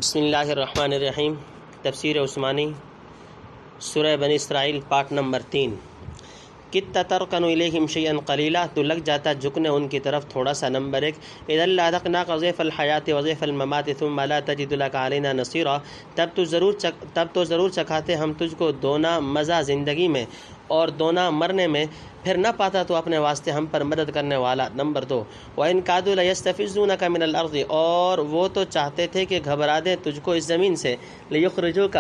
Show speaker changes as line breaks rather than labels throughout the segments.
بسم اللہ الرحمن الرحیم۔ تفسیر عثمانی سورہ بنی اسرائیل پارٹ نمبر 3۔ کت ترکن الیہم شیئا قلیلا، تو لگ جاتا جھکنے ان کی طرف تھوڑا سا۔ نمبر 1، اذا لاذقناک ضیف الحیات وضیف الممات ثم لا تجد لک علینا نصیرا، تب تو ضرور چکھاتے ہم تجھ کو دونا مزہ زندگی میں اور دونا مرنے میں، پھر نہ پاتا تو اپنے واسطے ہم پر مدد کرنے والا۔ نمبر 2، وَإِن كَادُوا لَيَسْتَفِزُّونَكَ مِنَ الْأَرْضِ، اور وہ تو چاہتے تھے کہ گھبرا دیں تجھ کو اس زمین سے، لِيُخْرِجُوكَ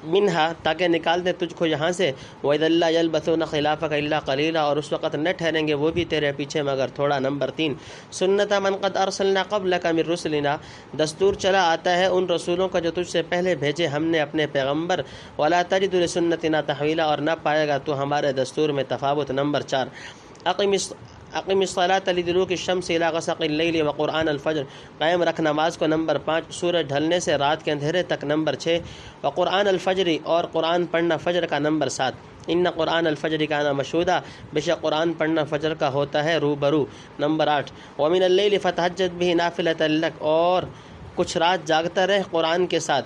مِنْهَا، تاکہ نکال دیں تجھ کو یہاں سے، وَإِذًا لَّا يَلْبَثُونَ خِلَافَكَ إِلَّا قَلِيلًا، اور اس وقت نہ ٹھہریں گے وہ بھی تیرے پیچھے مگر تھوڑا۔ نمبر 3، سُنَّتَ مَنْ قَدْ أَرْسَلْنَا قَبْلَكَ مِن رُّسُلِنَا، دستور چلا آتا ہے ان رسولوں کا جو تجھ سے پہلے بھیجے ہم نے اپنے پیغمبر، وَلَا تَجِدُ لِسُنَّتِنَا تَحْوِيلًا، اور نہ پائے گا تو ہمارے دستور میں تفاوت۔ نمبر 4، اقم الصلاۃ لدلوک الشمس الی غسق اللیل وقرآن الفجر، قائم رکھ نماز کو۔ نمبر 5، سورج ڈھلنے سے رات کے اندھیرے تک۔ نمبر 6، وقرآن الفجر، اور قرآن پڑھنا فجر کا۔ نمبر 7، ان قرآن الفجر کان مشہودا، بے شک قرآن پڑھنا فجر کا ہوتا ہے روبرو۔ نمبر 8، ومن اللیل فتہجد بہ نافلۃ لک، اور کچھ رات جاگتا رہ قرآن کے ساتھ،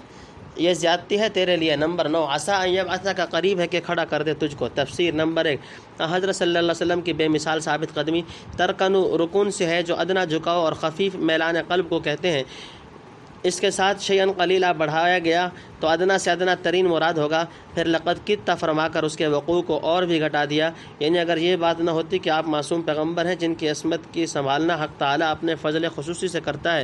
یہ زیادتی ہے تیرے لیے۔ نمبر 9، عسیٰ ان یبعثک، کا قریب ہے کہ کھڑا کر دے تجھ کو۔ تفسیر۔ نمبر 1، حضرت صلی اللہ علیہ وسلم کی بے مثال ثابت قدمی۔ ترکنو رکون سے ہے جو ادنا جھکاؤ اور خفیف میلان قلب کو کہتے ہیں، اس کے ساتھ شیئن قلیلا بڑھایا گیا تو ادنا سے ادنا ترین مراد ہوگا۔ پھر لقد کتا فرما کر اس کے وقوع کو اور بھی گھٹا دیا، یعنی اگر یہ بات نہ ہوتی کہ آپ معصوم پیغمبر ہیں جن کی عصمت کی سنبھالنا حق تعالیٰ اپنے فضل خصوصی سے کرتا ہے،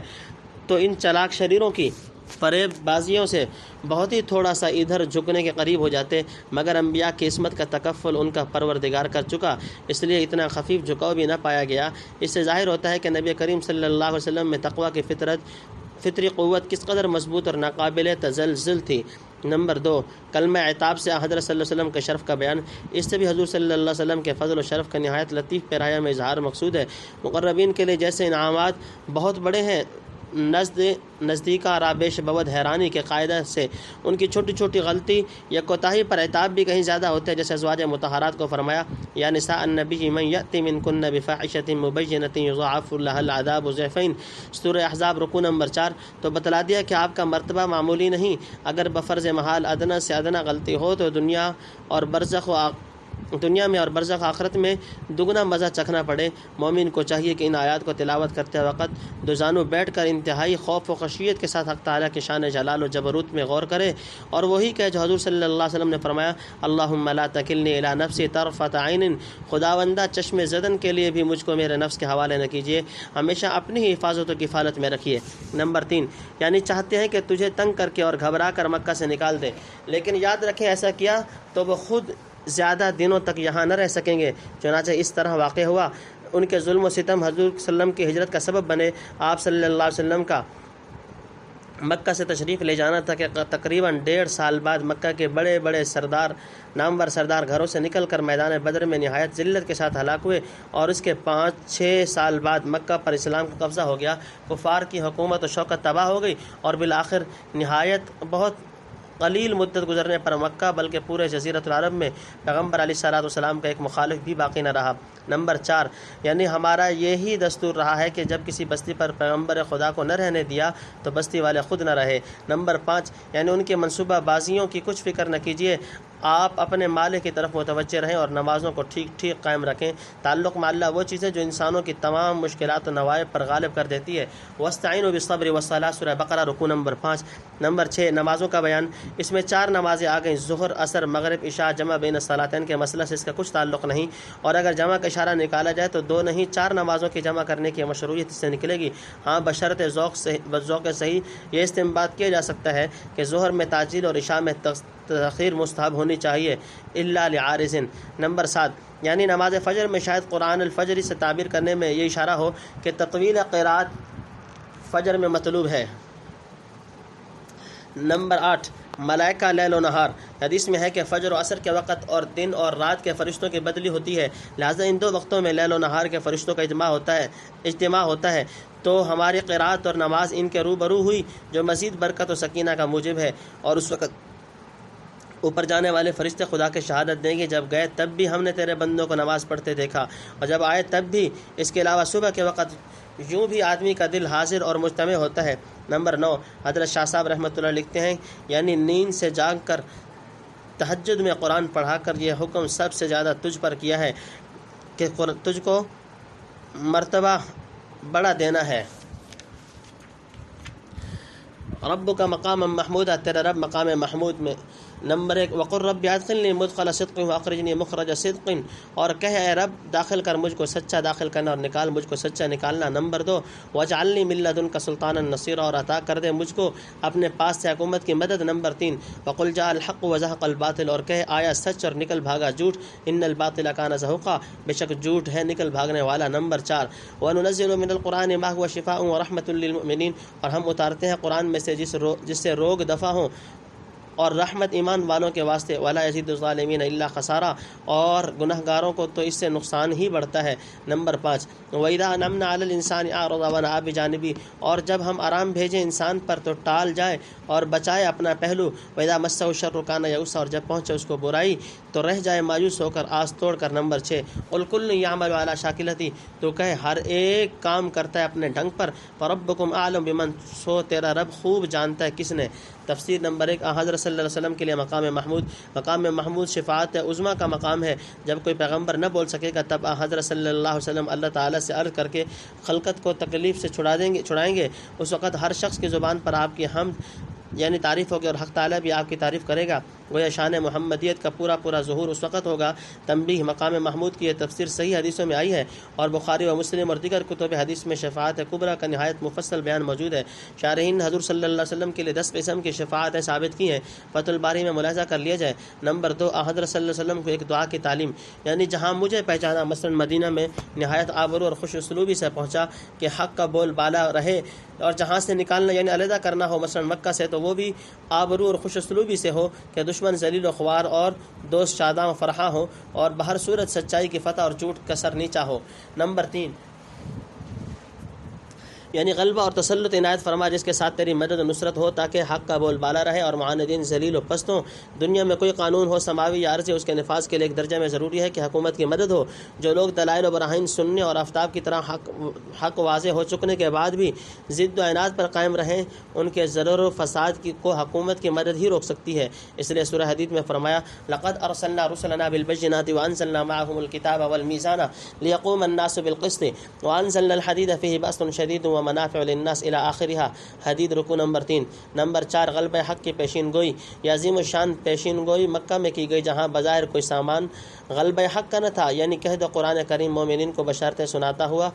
تو ان چلاک شریروں کی فریب بازیوں سے بہت ہی تھوڑا سا ادھر جھکنے کے قریب ہو جاتے، مگر انبیاء کی عصمت کا تکفل ان کا پروردگار کر چکا، اس لیے اتنا خفیف جھکاؤ بھی نہ پایا گیا۔ اس سے ظاہر ہوتا ہے کہ نبی کریم صلی اللہ علیہ وسلم میں تقویٰ کی فطری قوت کس قدر مضبوط اور ناقابل تزلزل تھی۔ نمبر 2، کلمہ عتاب سے حضرت صلی اللہ علیہ وسلم کے شرف کا بیان۔ اس سے بھی حضور صلی اللہ علیہ وسلم کے فضل و شرف کا نہایت لطیف پیرایا میں اظہار مقصود ہے۔ مقربین کے لیے جیسے انعامات بہت بڑے ہیں، نزدیکا رابش بود حیرانی کے قاعدہ سے ان کی چھوٹی چھوٹی غلطی یا کوتاہی پر عتاب بھی کہیں زیادہ ہوتے ہیں، جیسے ازواج مطہرات کو فرمایا، یا نساء النبی من یأتی منکن بفاحشۃ مبینۃ یضاعف لها العذاب ضعفین، سورہ احزاب رکوع نمبر 4۔ تو بتلا دیا کہ آپ کا مرتبہ معمولی نہیں، اگر بفرض محال ادنا سے ادنا غلطی ہو تو دنیا میں اور برزخ آخرت میں دگنا مزہ چکھنا پڑے۔ مومن کو چاہیے کہ ان آیات کو تلاوت کرتے وقت دو زانو بیٹھ کر انتہائی خوف و خشیت کے ساتھ حق تعالیٰ کی شان جلال و جبروت میں غور کرے، اور وہی کہ جو حضور صلی اللہ علیہ وسلم نے فرمایا، اللہم لا تکلنی الی نفسی طرفۃ عین، خداوندہ چشم زدن کے لیے بھی مجھ کو میرے نفس کے حوالے نہ کیجیے، ہمیشہ اپنی ہی حفاظت و کفالت میں رکھیے۔ نمبر 3، یعنی چاہتے ہیں کہ تجھے تنگ کر کے اور گھبرا کر مکہ سے نکال دیں، لیکن یاد رکھیں ایسا کیا تو وہ خود زیادہ دنوں تک یہاں نہ رہ سکیں گے، چنانچہ اس طرح واقع ہوا۔ ان کے ظلم و ستم حضور صلی اللہ علیہ وسلم کی ہجرت کا سبب بنے۔ آپ صلی اللہ علیہ وسلم کا مکہ سے تشریف لے جانا تھا کہ تقریباً 1.5 سال بعد مکہ کے بڑے بڑے نامور سردار گھروں سے نکل کر میدان بدر میں نہایت ذلت کے ساتھ ہلاک ہوئے، اور اس کے 5-6 سال بعد مکہ پر اسلام کا قبضہ ہو گیا، کفار کی حکومت و شوکت تباہ ہو گئی، اور بالآخر نہایت بہت قلیل مدت گزرنے پر مکہ بلکہ پورے جزیرۃ العرب میں پیغمبر علیہ الصلوۃ والسلام کا ایک مخالف بھی باقی نہ رہا۔ نمبر 4، یعنی ہمارا یہی دستور رہا ہے کہ جب کسی بستی پر پیغمبر خدا کو نہ رہنے دیا تو بستی والے خود نہ رہے۔ نمبر 5، یعنی ان کی منصوبہ بازیوں کی کچھ فکر نہ کیجیے، آپ اپنے مالک کی طرف متوجہ رہیں اور نمازوں کو ٹھیک قائم رکھیں۔ تعلق مع اللہ وہ چیزیں جو انسانوں کی تمام مشکلات و نوائب پر غالب کر دیتی ہے۔ وَاسْتَعِينُوا بِالصَّبْرِ وَالصَّلَاةِ، سورہ بقرہ رکوع نمبر 5۔ نمبر 6، نمازوں کا بیان۔ اس میں 4 نمازیں آ گئیں، ظہر، عصر، مغرب، عشاء، جمع بین الصلاتین کے مسئلہ سے اس کا کچھ تعلق نہیں، اور اگر جمع کا اشارہ نکالا جائے تو 2 نہیں 4 نمازوں کی جمع کرنے کی مشروعیت سے نکلے گی۔ ہاں، بشرط ذوق صحیح یہ استنباط کیا جا سکتا ہے کہ ظہر میں تعجیل اور عشاء میں تاخیر مستحب ہونی چاہیے، الا لعارض۔ نمبر 7، یعنی نماز فجر میں شاید قرآن الفجر سے تعبیر کرنے میں یہ اشارہ ہو کہ تطویل قرات فجر میں مطلوب ہے۔ نمبر 8، ملائکہ لیل و نہار، حدیث میں ہے کہ فجر و عصر کے وقت اور دن اور رات کے فرشتوں کی بدلی ہوتی ہے، لہذا ان 2 وقتوں میں لیل و نہار کے فرشتوں کا اجتماع ہوتا ہے، تو ہماری قرات اور نماز ان کے روبرو ہوئی، جو مزید برکت و سکینہ کا موجب ہے، اور اس وقت اوپر جانے والے فرشتے خدا کی شہادت دیں گے، جب گئے تب بھی ہم نے تیرے بندوں کو نماز پڑھتے دیکھا، اور جب آئے تب بھی۔ اس کے علاوہ صبح کے وقت یوں بھی آدمی کا دل حاضر اور مجتمع ہوتا ہے، نمبر 9، حضرت شاہ صاحب رحمۃ اللہ لکھتے ہیں یعنی نیند سے جاگ کر تہجد میں قرآن پڑھا کر یہ حکم سب سے زیادہ تجھ پر کیا ہے کہ تجھ کو مرتبہ بڑا دینا ہے۔ رب کا مقام محمود، تیرا رب مقام محمود میں۔ نمبر 1، وقل رب ادخلنی مدخل صدق واخرجنی مخرج صدق، اور کہے اے رب داخل کر مجھ کو سچا داخل کرنا اور نکال مجھ کو سچا نکالنا۔ نمبر 2، واجعلنی من لدنک سلطانا نصیرا، اور عطا کر دے مجھ کو اپنے پاس سے حکومت کی مدد۔ نمبر 3، وقل جاء الحق وزهق الباطل، اور کہے آیا سچ اور نکل بھاگا جھوٹ۔ ان الباطل کان زہوقا، بے شک جھوٹ ہے نکل بھاگنے والا۔ نمبر 4، وننزل من القرآن ما هو شفاء ورحمۃ للمؤمنین، اور ہم اتارتے ہیں قرآن میں سے جس سے روگ دفع ہوں اور رحمت ایمان والوں کے واسطے۔ ولا یزید الظالمین الا خسارا، اور گناہ گاروں کو تو اس سے نقصان ہی بڑھتا ہے۔ نمبر 5، وَإِذَا أَنْعَمْنَا عَلَى الْإِنسَانِ أَعْرَضَ وَنَأَىٰ بِجَانِبِهِ، اور جب ہم آرام بھیجیں انسان پر تو ٹال جائے اور بچائے اپنا پہلو۔ وَإِذَا مَسَّهُ الشَّرُّ كَانَ يَئُوسًا، اور جب پہنچے اس کو برائی تو رہ جائے مایوس ہو کر آس توڑ کر۔ نمبر 6، قُلْ كُلٌّ يَعْمَلُ عَلَىٰ شَاكِلَتِهِ، تو کہے ہر ایک کام کرتا ہے اپنے ڈھنگ پر۔ فَرَبُّكُمْ أَعْلَمُ بِمَنْ، سو تیرا رب خوب جانتا ہے کس نے۔ تفسیر نمبر 1، حضرت صلی اللہ علیہ وسلم کے لیے مقام محمود شفاعت عظمیٰ کا مقام ہے۔ جب کوئی پیغمبر نہ بول سکے گا تب حضرت صلی اللہ علیہ وسلم اللہ تعالیٰ سے عرض کر کے خلقت کو تکلیف سے چھڑائیں گے۔ اس وقت ہر شخص کی زبان پر آپ کی حمد یعنی تعریف ہوگی، اور حق تعالیٰ بھی آپ کی تعریف کرے گا۔ گویا شان محمدیت کا پورا ظہور اس وقت ہوگا۔ تنبیہ، مقام محمود کی یہ تفسیر صحیح حدیثوں میں آئی ہے، اور بخاری و مسلم اور دیگر کتب حدیث میں شفاعت کبریٰ کا نہایت مفصل بیان موجود ہے۔ شارحین نے حضور صلی اللہ علیہ وسلم کے لیے 10 قسم کی شفاعتیں ثابت کی ہیں، فتح الباری میں ملاحظہ کر لیا جائے۔ نمبر 2، حضرت صلی اللہ علیہ وسلم کو ایک دعا کی تعلیم، یعنی جہاں مجھے پہچانا، مثلا مدینہ میں نہایت آبرو اور خوش اسلوبی سے پہنچا کہ حق کا بول بالا رہے، اور جہاں سے نکالنا یعنی علیحدہ کرنا ہو مثلا مکہ سے تو وہ بھی آبرو اور خوش اسلوبی سے ہو کہ دشمن ذلیل و خوار اور دوست شاداں و فرحاں ہو، اور بہر صورت سچائی کی فتح اور جھوٹ کا سر نیچا ہو۔ نمبر 3، یعنی غلبہ اور تسلط عنایت فرما جس کے ساتھ تیری مدد و نصرت ہو تاکہ حق کا بول بالا رہے اور معاندین ذلیل و پست ہوں۔ دنیا میں کوئی قانون ہو سماوی یا عارضی، اس کے نفاذ کے لیے ایک درجہ میں ضروری ہے کہ حکومت کی مدد ہو۔ جو لوگ دلائل و براہین سننے اور آفتاب کی طرح حق واضح ہو چکنے کے بعد بھی ضد و عناد پر قائم رہیں، ان کے ضرر و فساد کو حکومت کی مدد ہی روک سکتی ہے۔ اس لیے سورہ حدید میں فرمایا لقد ارسلنا رسلنا بالبينات وانزلنا معهم الكتاب والميزان ليقوم الناس بالقسط وانزلنا الحديد فيه بأس شديد ومنافع للناس الى آخرها۔ حدید رکوع نمبر 3۔ نمبر 4، غلبہ حق کی پیشین گوئی، یہ عظیم الشان پیشین گوئی مکہ میں کی گئی جہاں بظاہر کوئی سامان غلبہ حق کا نہ تھا، یعنی کہہ دو قرآن کریم مومنین کو بشارتیں سناتا ہوا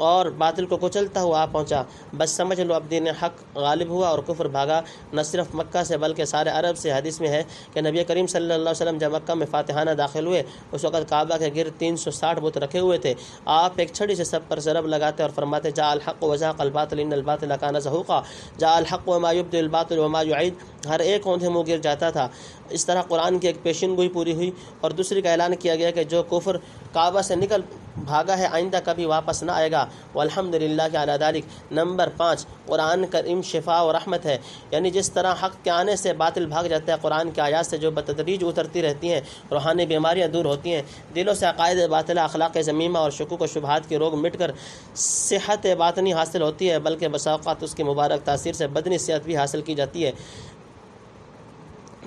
اور باطل کو کچلتا ہوا پہنچا، بس سمجھ لو اب دین حق غالب ہوا اور کفر بھاگا، نہ صرف مکہ سے بلکہ سارے عرب سے۔ حدیث میں ہے کہ نبی کریم صلی اللہ علیہ وسلم جب مکہ میں فاتحانہ داخل ہوئے اس وقت کعبہ کے گرد 360 بت رکھے ہوئے تھے۔ آپ ایک چھڑی سے سب پر ضرب لگاتے اور فرماتے جاء الحق وزهق الباطل ان الباطل كان زهوقا، جاء الحق وما يبدئ الباطل وما يعيد، ہر ایک اوندھے منہ گر جاتا تھا۔ اس طرح قرآن کی ایک پیشین گوئی پوری ہوئی، اور دوسری کا اعلان کیا گیا کہ جو کفر کعبہ سے نکل بھاگا ہے آئندہ کبھی واپس نہ آئے گا، والحمدللہ علی ذالک۔ نمبر 5، قرآن کریم شفا و رحمت ہے، یعنی جس طرح حق کے آنے سے باطل بھاگ جاتا ہے، قرآن کے آیات سے جو بتدریج اترتی رہتی ہیں روحانی بیماریاں دور ہوتی ہیں، دلوں سے عقائد باطلہ، اخلاق ذمیمہ اور شکوک و شبہات کے روگ مٹ کر صحت باطنی حاصل ہوتی ہے، بلکہ بسا اوقات اس کی مبارک تاثیر سے بدنی صحت بھی حاصل کی جاتی ہے،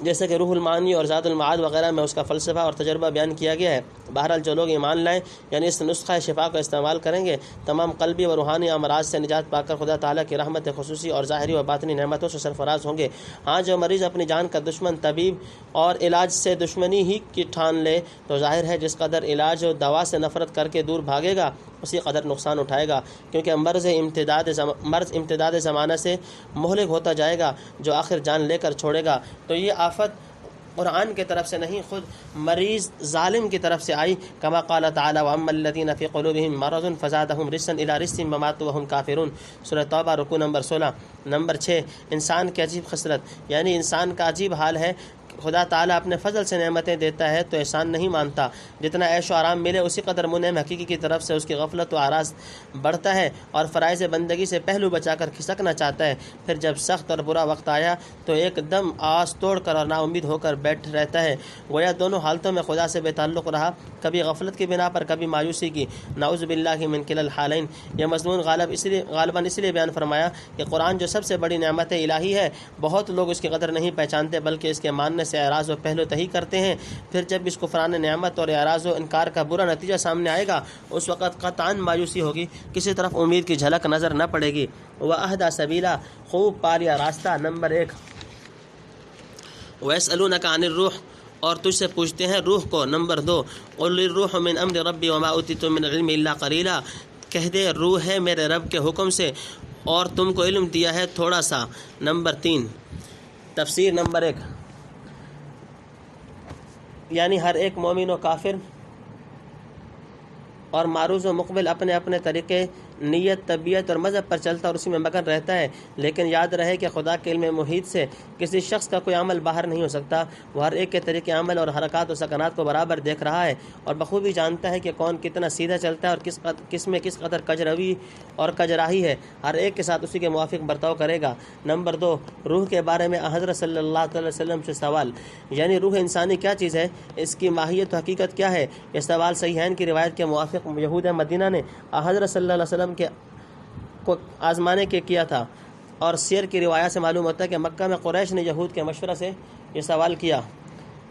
جیسے کہ روح المعانی اور زاد المعاد وغیرہ میں اس کا فلسفہ اور تجربہ بیان کیا گیا ہے۔ بہرحال جو لوگ ایمان لائیں یعنی اس نسخہ شفا کو استعمال کریں گے، تمام قلبی و روحانی امراض سے نجات پا کر خدا تعالیٰ کی رحمت خصوصی اور ظاہری و باطنی نعمتوں سے سرفراز ہوں گے۔ ہاں، جو مریض اپنی جان کا دشمن طبیب اور علاج سے دشمنی ہی کی ٹھان لے تو ظاہر ہے جس قدر علاج و دوا سے نفرت کر کے دور بھاگے گا اسی قدر نقصان اٹھائے گا، کیونکہ مرض امتداد زمانہ سے مہلک ہوتا جائے گا جو آخر جان لے کر چھوڑے گا۔ تو یہ آفت قرآن کی طرف سے نہیں، خود مریض ظالم کی طرف سے آئی، کما قال تعالی واما الذین فی قلوبہم مرض فزادہم رجسا الی رجسہم وماتوا وہم کافرون، سورہ توبہ رکوع نمبر 16۔ نمبر 6، انسان کی عجیب خصلت، یعنی انسان کا عجیب حال ہے خدا تعالیٰ اپنے فضل سے نعمتیں دیتا ہے تو احسان نہیں مانتا، جتنا عیش و آرام ملے اسی قدر منعم حقیقی کی طرف سے اس کی غفلت و اعراض بڑھتا ہے اور فرائض بندگی سے پہلو بچا کر کھسکنا چاہتا ہے۔ پھر جب سخت اور برا وقت آیا تو ایک دم آس توڑ کر اور نا امید ہو کر بیٹھ رہتا ہے، گویا دونوں حالتوں میں خدا سے بے تعلق رہا، کبھی غفلت کی بنا پر کبھی مایوسی کی۔ نعوذ باللہ من کلا الحالین۔ یہ مضمون غالباً اس لیے بیان فرمایا کہ قرآن جو سب سے بڑی نعمت الہی ہے، بہت لوگ اس کی قدر نہیں پہچانتے بلکہ اس کے ماننے سے اعراض و پہلو تہی کرتے ہیں۔ پھر جب اس کفران نعمت اور اعراض و انکار کا برا نتیجہ سامنے آئے گا، اس وقت قطعاً مایوسی ہوگی، کسی طرف امید کی جھلک نظر نہ پڑے گی۔ وَأَهْدَى سَبِيلًا، خوب پالیا راستہ۔ نمبر 1، وَيَسْأَلُونَكَ عَنِ الرُّوحِ، اور تجھ سے پوچھتے ہیں روح کو۔ نمبر 2، قُلِ الرُّوحُ مِنْ أَمْرِ رَبِّي وَمَا أُوتِيتُم مِّنَ الْعِلْمِ إِلَّا قَلِيلًا، کہہ دے روح ہے میرے رب کے حکم سے اور تم کو علم دیا ہے تھوڑا سا۔ نمبر 3، تفسیر۔ نمبر 1، یعنی ہر ایک مومن و کافر اور معروض و مقبل اپنے اپنے طریقے، نیت، طبیعت اور مذہب پر چلتا اور اسی میں مگن رہتا ہے، لیکن یاد رہے کہ خدا کے علم محیط سے کسی شخص کا کوئی عمل باہر نہیں ہو سکتا۔ وہ ہر ایک کے طریقے عمل اور حرکات و سکنات کو برابر دیکھ رہا ہے اور بخوبی جانتا ہے کہ کون کتنا سیدھا چلتا ہے اور کس میں کس قدر کجروی اور کجراہی ہے، ہر ایک کے ساتھ اسی کے موافق برتاؤ کرے گا۔ نمبر 2، روح کے بارے میں حضرت صلی اللہ علیہ وسلم سے سوال، یعنی روح انسانی کیا چیز ہے، اس کی ماہیت و حقیقت کیا ہے؟ یہ سوال صحیحین کی روایت کے موافق یہود مدینہ نے حضرت صلی اللہ علیہ وسلم کو آزمانے کے کیا تھا، اور سیر کی روایات سے معلوم ہوتا ہے کہ مکہ میں قریش نے یہود کے مشورہ سے یہ سوال کیا،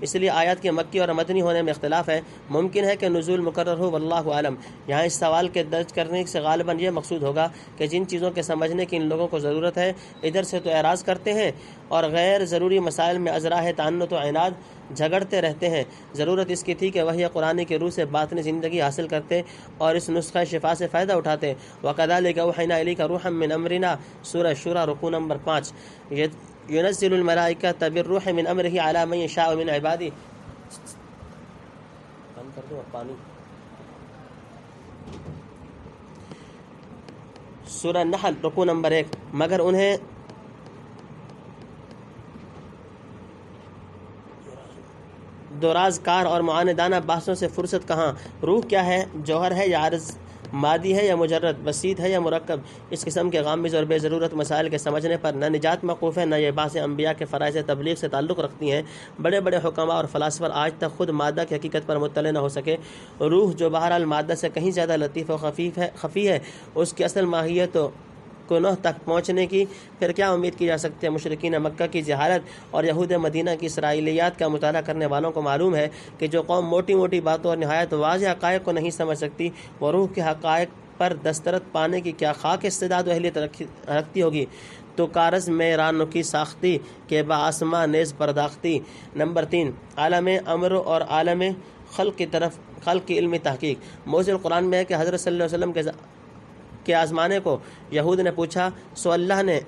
اس لیے آیات کے مکی اور مدنی ہونے میں اختلاف ہے۔ ممکن ہے کہ نزول مقرر ہو، واللہ عالم۔ یہاں اس سوال کے درج کرنے سے غالباً یہ مقصود ہوگا کہ جن چیزوں کے سمجھنے کی ان لوگوں کو ضرورت ہے ادھر سے تو اعراض کرتے ہیں اور غیر ضروری مسائل میں ازراہ تعنت و عناد جھگڑتے رہتے ہیں۔ ضرورت اس کی تھی کہ وحی قرآن کے روح سے باطنی زندگی حاصل کرتے اور اس نسخہ شفا سے فائدہ اٹھاتے۔ وَكَذَلِكَ أَوْحَيْنَا إِلَيْكَ رُوحًا مِّنْ أَمْرِنَا، سورہ شورى رکوع نمبر 5۔ يُنَزِّلُ الْمَلَائِكَةَ بِالرُّوحِ مِنْ أَمْرِهِ عَلَى مَن يَشَاءُ مِنْ عِبَادِهِ۔ بند کر دو پانی۔ سورہ نحل رکوع نمبر 1۔ مگر انہیں دراز کار اور معاندانہ بحثوں سے فرصت کہاں؟ روح کیا ہے؟ جوہر ہے یا عرض؟ مادی ہے یا مجرد؟ بسیط ہے یا مرکب؟ اس قسم کے غامض اور بے ضرورت مسائل کے سمجھنے پر نہ نجات موقوف ہے، نہ یہ بحثیں انبیاء کے فرائض تبلیغ سے تعلق رکھتی ہیں۔ بڑے بڑے حکماء اور فلاسفر آج تک خود مادہ کی حقیقت پر مطلع نہ ہو سکے۔ روح جو بہرحال مادہ سے کہیں زیادہ لطیف و خفی ہے، اس کی اصل ماہیت کنوہ تک پہنچنے کی پھر کیا امید کی جا سکتی ہے؟ مشرکین مکہ کی جہالت اور یہود مدینہ کی اسرائیلیات کا مطالعہ کرنے والوں کو معلوم ہے کہ جو قوم موٹی موٹی باتوں اور نہایت واضح حقائق کو نہیں سمجھ سکتی، وہ روح کے حقائق پر دسترت پانے کی کیا خاک استعداد و اہلیت رکھتی ہوگی؟ تو کارز میں رانو کی ساختی کے بآسماں نیز پرداختی۔ نمبر 3، عالم امر اور عالم خلق کی علمی تحقیق۔ موضوع قرآن میں ہے کہ حضرت صلی اللہ علیہ وسلم کے آزمانے کو یہود نے پوچھا، سو اللہ نے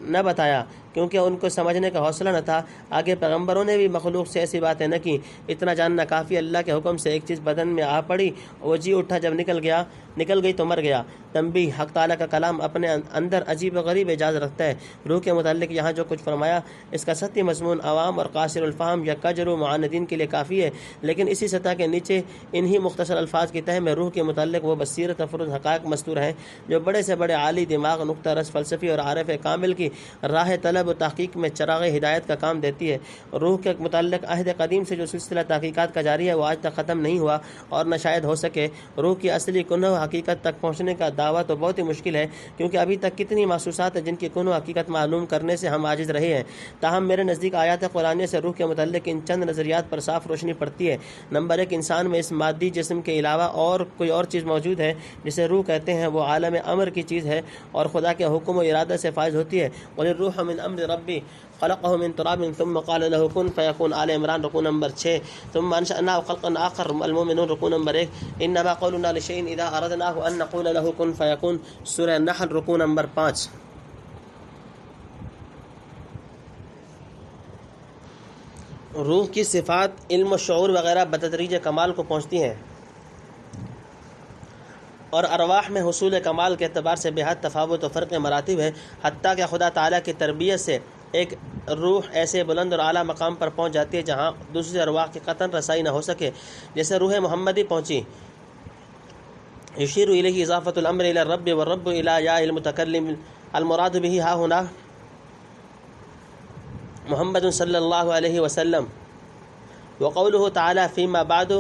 نہ بتایا کیونکہ ان کو سمجھنے کا حوصلہ نہ تھا۔ آگے پیغمبروں نے بھی مخلوق سے ایسی باتیں نہ کی، اتنا جاننا کافی، اللہ کے حکم سے ایک چیز بدن میں آ پڑی، وہ جی اٹھا، جب نکل گئی تو مر گیا۔ تنبیہ، حق تعالیٰ کا کلام اپنے اندر عجیب و غریب اعجاز رکھتا ہے۔ روح کے متعلق یہاں جو کچھ فرمایا اس کا سطحی مضمون عوام اور قاصر الفہم یا کجر و معاندین کے لیے کافی ہے، لیکن اسی سطح کے نیچے انہی مختصر الفاظ کی تہ میں روح کے متعلق وہ بصیرت افروز حقائق مستور ہیں جو بڑے سے بڑے عالی دماغ، نقطہ رس فلسفی اور عارف کامل کی راہ طلب و تحقیق میں چراغ ہدایت کا کام دیتی ہے۔ روح کے متعلق عہد قدیم سے جو سلسلہ تحقیقات کا جاری ہے وہ آج تک ختم نہیں ہوا اور نہ شاید ہو سکے۔ روح کی اصلی کنہ حقیقت تک پہنچنے کا دعویٰ تو بہت ہی مشکل ہے، کیونکہ ابھی تک کتنی محسوسات ہیں جن کی کنہ حقیقت معلوم کرنے سے ہم عاجز رہے ہیں۔ تاہم میرے نزدیک آیات قرآنیہ سے روح کے متعلق ان چند نظریات پر صاف روشنی پڑتی ہے۔ نمبر 1، انسان میں اس مادی جسم کے علاوہ اور کوئی اور چیز موجود ہے جسے روح کہتے ہیں، وہ عالم امر کی چیز ہے اور خدا کے حکم و ارادہ سے فائز ہوتی ہے۔ وَلِلرُّوحِ مِنْ أَمْرِ رَبِّي خَلَقَهُ مِنْ تُرَابٍ ثُمَّ قَالَ لَهُ كُن فَيَكُونُ، آل عمران رکوع نمبر 6۔ ثُمَّ أَنشَأْنَاهُ خَلْقًا آخَرَ، المؤمنون رکوع نمبر 1۔ إِنَّمَا قَوْلُنَا لِشَيْءٍ إِذَا أَرَدْنَاهُ أَن نَّقُولَ لَهُ كُن فَيَكُونُ، سورہ نحل رکوع نمبر 5۔ روح کی صفات، علم و شعور وغیرہ بتدریج کمال کو پہنچتی ہیں اور ارواح میں حصول کمال کے اعتبار سے بے حد تفاوت و فرق مراتب ہے، حتیٰ کہ خدا تعالیٰ کی تربیت سے ایک روح ایسے بلند اور اعلیٰ مقام پر پہنچ جاتی ہے جہاں دوسری ارواح کی قطعاً رسائی نہ ہو سکے، جیسے روح محمدی پہنچی۔ یشیر الیہ اضافۃ الامر الی الرب والرب الی یا المتکلم، المراد به ها هنا محمد صلی اللہ علیہ وسلم۔ وقوله تعالی فیما بعد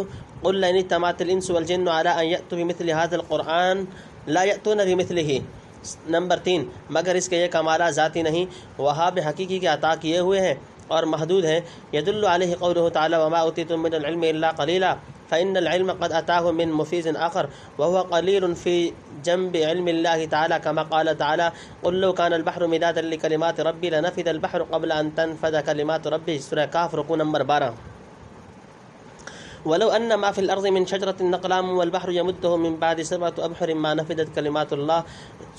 قل لئن اجتمعت الانس والجن على ان یأتوا بمثل هذا القرآن لا یأتون بمثلہ۔ نمبر 3، مگر اس کے یہ کمالات ذاتی نہیں، وہاب حقیقی کے عطا کیے ہوئے ہیں اور محدود ہیں۔ یدل علیہ قوله تعالی وما اوتیتم من العلم الا قلیلا، فإن العلم قد أتاه من مفيز آخر وهو قليل في جنب علم الله تعالى، كما قال تعالى قل لو كان البحر مدادا لكلمات ربي لنفد البحر قبل أن تنفد كلمات ربي، سورہ کہف رکوع نمبر 12۔ ولو ان ما في الارض من شجرة اقلام والبحر يمده من بعد 7 ابحر ما نفدت كلمات الله،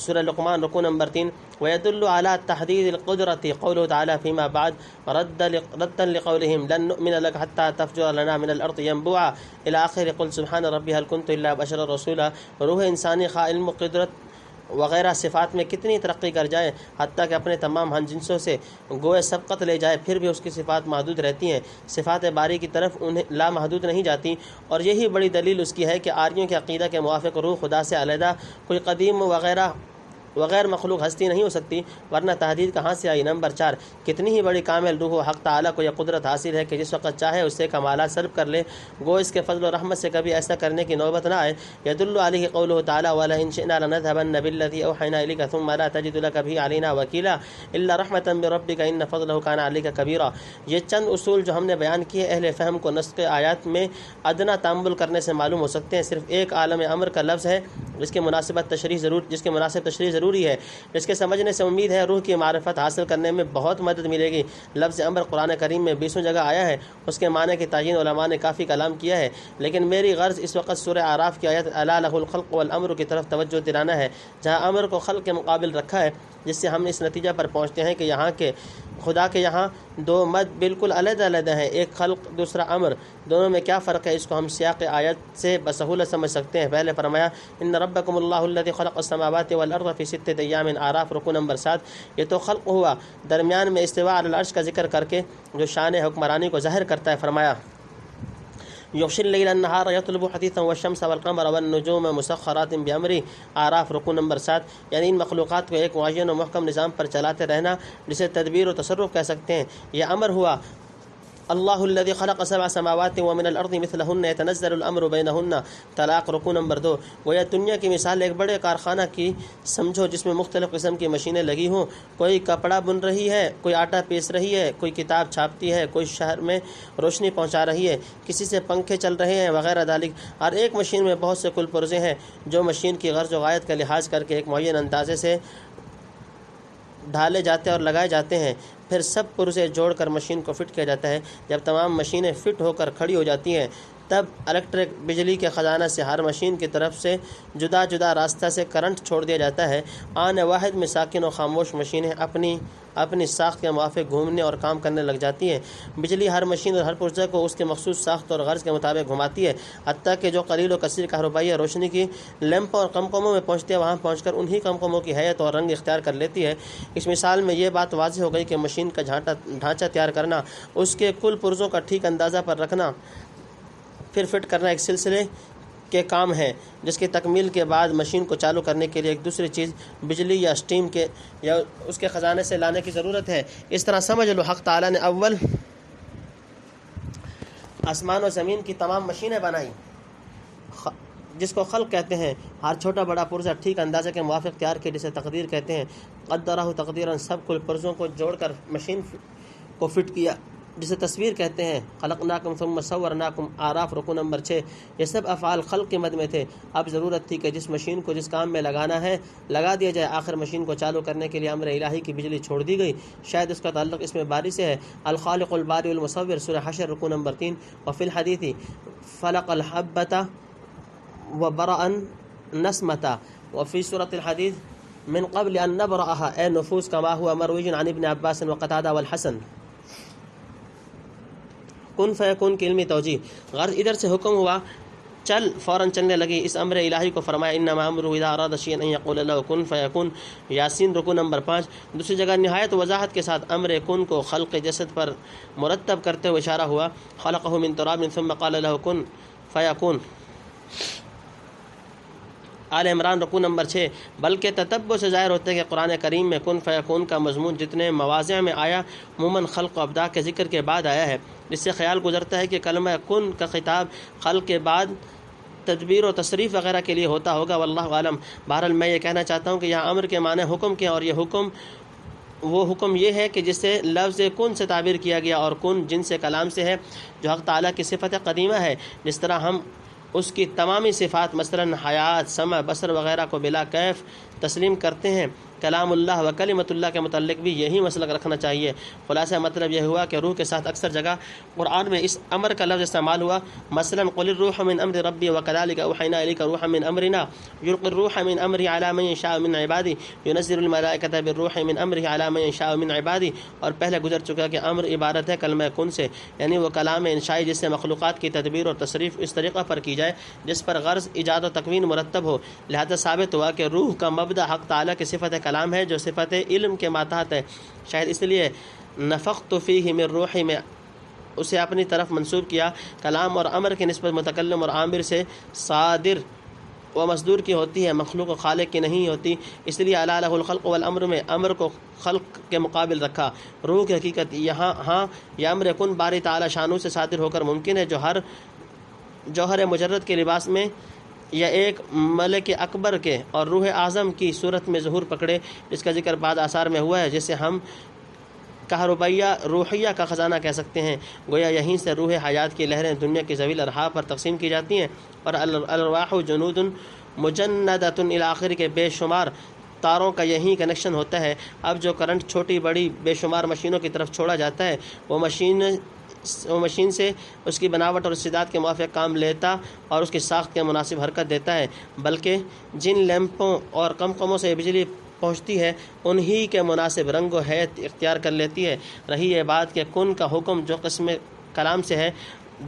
سورہ لقمان رکوع نمبر 3۔ ويدل على تحديد القدرة قوله تعالى فيما بعد ردا لقولهم لن نؤمن لك حتى تفجر لنا من الارض ينبوعا الى آخر قل سبحان ربي هل كنت الا بشرا رسولا۔ روح انسانی خواہ علم و قدرت وغیرہ صفات میں کتنی ترقی کر جائے، حتیٰ کہ اپنے تمام ہم جنسوں سے گوئے سبقت لے جائے، پھر بھی اس کی صفات محدود رہتی ہیں، صفات باری کی طرف انہیں لامحدود نہیں جاتی۔ اور یہی بڑی دلیل اس کی ہے کہ آریوں کے عقیدہ کے موافق روح خدا سے علیحدہ کوئی قدیم وغیر مخلوق ہستی نہیں ہو سکتی، ورنہ تحدید کہاں سے آئی۔ نمبر 4، کتنی ہی بڑی کامل روح و حق تعالیٰ کو یہ قدرت حاصل ہے کہ جس وقت چاہے اس سے کمالات سلب کر لے، گو اس کے فضل و رحمت سے کبھی ایسا کرنے کی نوبت نہ آئے۔ یدل علیہ قوله تعالی وَلَئِن شِئْنَا لَنَذْهَبَنَّ بِالَّذِي أَوْحَيْنَا إِلَيْكَ ثُمَّ لَا تَجِدُ لَكَ بِهِ عَلَيْنَا وَكِيلًا إِلَّا رَحْمَةً مِّن رَّبِّكَ إِنَّ فَضْلَهُ كَانَ عَلَيْكَ كَبِيرًا۔ یہ چند اصول جو ہم نے بیان کیے اہل فہم کو نسخ آیات میں ادنا تامل کرنے سے معلوم ہو سکتے ہیں۔ صرف ایک عالم امر کا لفظ ہے جس کے مناسب تشریح ضروری ہے، جس کے سمجھنے سے امید ہے روح کی معرفت حاصل کرنے میں بہت مدد ملے گی۔ لفظ امر قرآن کریم میں 20 جگہ آیا ہے، اس کے معنی کی تعین علماء نے کافی کلام کیا ہے، لیکن میری غرض اس وقت سورہ اعراف کی آیت الا لہ الخلق والامر کی طرف توجہ دلانا ہے، جہاں امر کو خلق کے مقابل رکھا ہے، جس سے ہم اس نتیجہ پر پہنچتے ہیں کہ یہاں کے خدا کے یہاں دو مد بالکل علیحدہ ہیں، ایک خلق دوسرا امر، دونوں میں کیا فرق ہے اس کو ہم سیاق آیت سے بسہولت سمجھ سکتے ہیں۔ پہلے فرمایا ان ربکم اللہ الذی خلق السماوات والارض فی 6 ایام، اعراف رکوع نمبر 7۔ یہ تو خلق ہوا، درمیان میں استواء علی العرش کا ذکر کر کے جو شان حکمرانی کو ظاہر کرتا ہے، فرمایا یغشی اللیل النہار یطلب حثیثا والشمس والقمر والنجوم مسخرات بامرہ، اعراف رکوع نمبر 7۔ یعنی ان مخلوقات کو ایک معین و محکم نظام پر چلاتے رہنا، جسے تدبیر و تصرف کہہ سکتے ہیں، یہ امر ہوا۔ اللہ الذی خلق 7 سماوات ومن الارض مثلہن یتنزل الامر بینہن، طلاق رکوع نمبر 2۔ گویا دنیا کی مثال ایک بڑے کارخانہ کی سمجھو جس میں مختلف قسم کی مشینیں لگی ہوں، کوئی کپڑا بن رہی ہے، کوئی آٹا پیس رہی ہے، کوئی کتاب چھاپتی ہے، کوئی شہر میں روشنی پہنچا رہی ہے، کسی سے پنکھے چل رہے ہیں وغیرہ ذالک۔ ہر ایک مشین میں بہت سے کل پرزے ہیں جو مشین کی غرض و غایت کا لحاظ کر کے ایک معین اندازے سے ڈھالے جاتے اور لگائے جاتے ہیں، پھر سب پرزے جوڑ کر مشین کو فٹ کیا جاتا ہے۔ جب تمام مشینیں فٹ ہو کر کھڑی ہو جاتی ہیں تب الیکٹرک بجلی کے خزانہ سے ہر مشین کی طرف سے جدا جدا راستہ سے کرنٹ چھوڑ دیا جاتا ہے۔ آن واحد میں ساکن و خاموش مشینیں اپنی ساخت کے موافق گھومنے اور کام کرنے لگ جاتی ہیں۔ بجلی ہر مشین اور ہر پرزے کو اس کے مخصوص ساخت اور غرض کے مطابق گھماتی ہے، حتیٰ کہ جو قلیل و کثیر کہربائی روشنی کی لیمپوں اور قمقموں میں پہنچتی ہے، وہاں پہنچ کر انہی قمقموں کی حیت اور رنگ اختیار کر لیتی ہے۔ اس مثال میں یہ بات واضح ہو گئی کہ مشین کا ڈھانچہ تیار کرنا، اس کے کل پرزوں کا ٹھیک اندازہ پر رکھنا، پھر فٹ کرنا ایک سلسلے کے کام ہے جس کی تکمیل کے بعد مشین کو چالو کرنے کے لیے ایک دوسری چیز بجلی یا اسٹیم کے یا اس کے خزانے سے لانے کی ضرورت ہے۔ اس طرح سمجھ لو حق تعالیٰ نے اول آسمان و زمین کی تمام مشینیں بنائیں، جس کو خلق کہتے ہیں۔ ہر چھوٹا بڑا پرزہ ٹھیک اندازے کے موافق تیار کیا، جسے تقدیر کہتے ہیں۔ قدرہ تقدیرا، سب کل پرزوں کو جوڑ کر مشین کو فٹ کیا، جسے تصویر کہتے ہیں۔ خلقناکم ثم صورناکم، اعراف رکوع نمبر 6۔ یہ سب افعال خلق کے مد میں تھے۔ اب ضرورت تھی کہ جس مشین کو جس کام میں لگانا ہے لگا دیا جائے۔ آخر مشین کو چالو کرنے کے لیے امر الہی کی بجلی چھوڑ دی گئی، شاید اس کا تعلق اس میں باری سے ہے۔ الخالق الباری المصور، سورہ حشر رکوع نمبر 3۔ وفی الحدیث فلق الحبۃ وبرأ النسمۃ، وفی سورۃ الحدید من قبل ان نبرأها اے نفوس کما هو مروی عن ابن عباس وقتادہ والحسن۔ کن فیکون کی علمی توجیہ، غرض ادھر سے حکم ہوا چل فوراً چلنے لگی۔ اس امر الہی کو فرمایا انما امرہ اذا اراد شیئا ان یقول له کن فیکون، یاسین رکوع نمبر 5۔ دوسری جگہ نہایت وضاحت کے ساتھ امر کن کو خلق جسد پر مرتب کرتے ہوئے اشارہ ہوا، خلقہ من تراب ثم قال له کن فیکون، آل عمران رکوع نمبر 6۔ بلکہ تتبع سے ظاہر ہوتا ہے کہ قرآن کریم میں کن فیکون کا مضمون جتنے مواضع میں آیا عموماً خلق و ابدا کے ذکر کے بعد آیا ہے، جس سے خیال گزرتا ہے کہ کلمہ کن کا خطاب خلق کے بعد تدبیر و تصریف وغیرہ کے لیے ہوتا ہوگا، واللہ عالم۔ بہرحال میں یہ کہنا چاہتا ہوں کہ یہاں امر کے معنی حکم کے، اور یہ حکم وہ حکم یہ ہے کہ جسے لفظ کن سے تعبیر کیا گیا، اور کن جن سے کلام سے ہے جو حق تعالیٰ کی صفت قدیمہ ہے، جس طرح ہم اس کی تمامی صفات مثلا حیات، سمع، بصر وغیرہ کو بلا کیف تسلیم کرتے ہیں، کلام اللہ و کلمۃ اللہ کے متعلق بھی یہی مسلک رکھنا چاہیے۔ خلاصہ مطلب یہ ہوا کہ روح کے ساتھ اکثر جگہ قرآن میں اس امر کا لفظ استعمال ہوا، مثلا قل الروح من امر ربی وکذلک اوحینا الیک روحا من امرنا یلقی الروح من امرہ علی من یشاء من عبادہ ینزل الملائکۃ بالروح من امرہ علی من یشاء من عبادہ۔ اور پہلے گزر چکا کہ امر عبارت ہے کلمہ کن سے، یعنی وہ کلام انشائی جس سے مخلوقات کی تدبیر اور تصریف اس طریقہ پر کی جائے جس پر غرض ایجاد و تکوین مرتب ہو۔ لہذا ثابت ہوا کہ روح کا مبدا حق تعالیٰ کی صفت کلام ہے جو صفت علم کے ماتحت ہے، شاید اس لیے نفخت فیہ من روحی میں اسے اپنی طرف منسوب کیا۔ کلام اور امر کی نسبت متکلم اور عامر سے صادر و مصدور کی ہوتی ہے، مخلوق و خالق کی نہیں ہوتی، اس لیے الا لہ الخلق والامر میں امر کو خلق کے مقابل رکھا۔ روح کی حقیقت یہاں ہاں یہ امر کن باری تعالیٰ شانو سے صادر ہو کر ممکن ہے، جو ہر جوہر مجرد کے لباس میں یا ایک ملک اکبر کے اور روح اعظم کی صورت میں ظہور پکڑے، جس کا ذکر بعد آثار میں ہوا ہے، جسے ہم کہربائیہ روحیہ کا خزانہ کہہ سکتے ہیں۔ گویا یہیں سے روح حیات کی لہریں دنیا کی ذویل ارحا پر تقسیم کی جاتی ہیں، اور الارواح جنود مجندۃ الی آخر کے بے شمار تاروں کا یہی کنیکشن ہوتا ہے۔ اب جو کرنٹ چھوٹی بڑی بے شمار مشینوں کی طرف چھوڑا جاتا ہے، وہ مشین سے اس کی بناوٹ اور استعداد کے موافق کام لیتا اور اس کی ساخت کے مناسب حرکت دیتا ہے، بلکہ جن لیمپوں اور قمقموں سے بجلی پہنچتی ہے انہی کے مناسب رنگ و حیت اختیار کر لیتی ہے۔ رہی یہ بات کہ کن کا حکم جو قسم کلام سے ہے،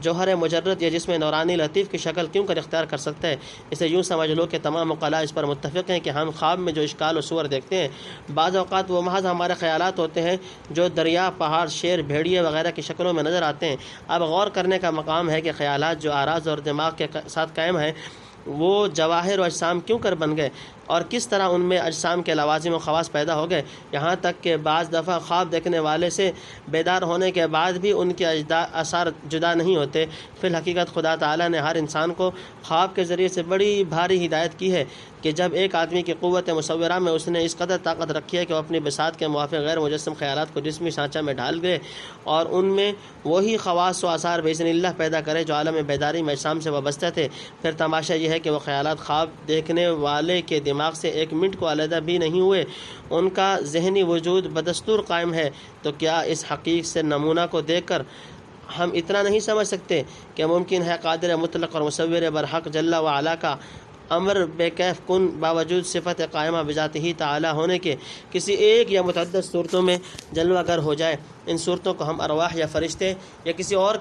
جوہر مجرد یا جسم نورانی لطیف کی شکل کیوں کر اختیار کر سکتا ہے؟ اسے یوں سمجھ لو کہ تمام عقلاء اس پر متفق ہیں کہ ہم خواب میں جو اشکال و صور دیکھتے ہیں بعض اوقات وہ محض ہمارے خیالات ہوتے ہیں جو دریا، پہاڑ، شیر، بھیڑیے وغیرہ کی شکلوں میں نظر آتے ہیں۔ اب غور کرنے کا مقام ہے کہ خیالات جو آراز اور دماغ کے ساتھ قائم ہیں وہ جواہر و اجسام کیوں کر بن گئے، اور کس طرح ان میں اجسام کے لوازم و خواص پیدا ہو گئے، یہاں تک کہ بعض دفعہ خواب دیکھنے والے سے بیدار ہونے کے بعد بھی ان کے اثار جدا نہیں ہوتے۔ فی الحقیقت خدا تعالیٰ نے ہر انسان کو خواب کے ذریعے سے بڑی بھاری ہدایت کی ہے کہ جب ایک آدمی کی قوت مصورہ میں اس نے اس قدر طاقت رکھی ہے کہ وہ اپنی بساط کے موافق غیر مجسم خیالات کو جسمی سانچہ میں ڈال گئے اور ان میں وہی خواص و آثار باذن اللہ پیدا کرے جو عالم بیداری میں اجسام سے وابستہ تھے، پھر تماشا یہ ہے کہ وہ خیالات خواب دیکھنے والے کے دماغ سے ایک منٹ کو علیحدہ بھی نہیں ہوئے، ان کا ذہنی وجود بدستور قائم ہے۔ تو کیا اس حقیق سے نمونہ کو دیکھ کر ہم اتنا نہیں سمجھ سکتے کہ ممکن ہے قادر مطلق اور مصور برحق جل و علا کا امر بے کیف کن باوجود صفت قائمہ بذات ہی تعالی ہونے کے کسی ایک یا متعدد صورتوں میں جلوہ گر ہو جائے؟ ان صورتوں کو ہم ارواح یا فرشتے یا کسی اور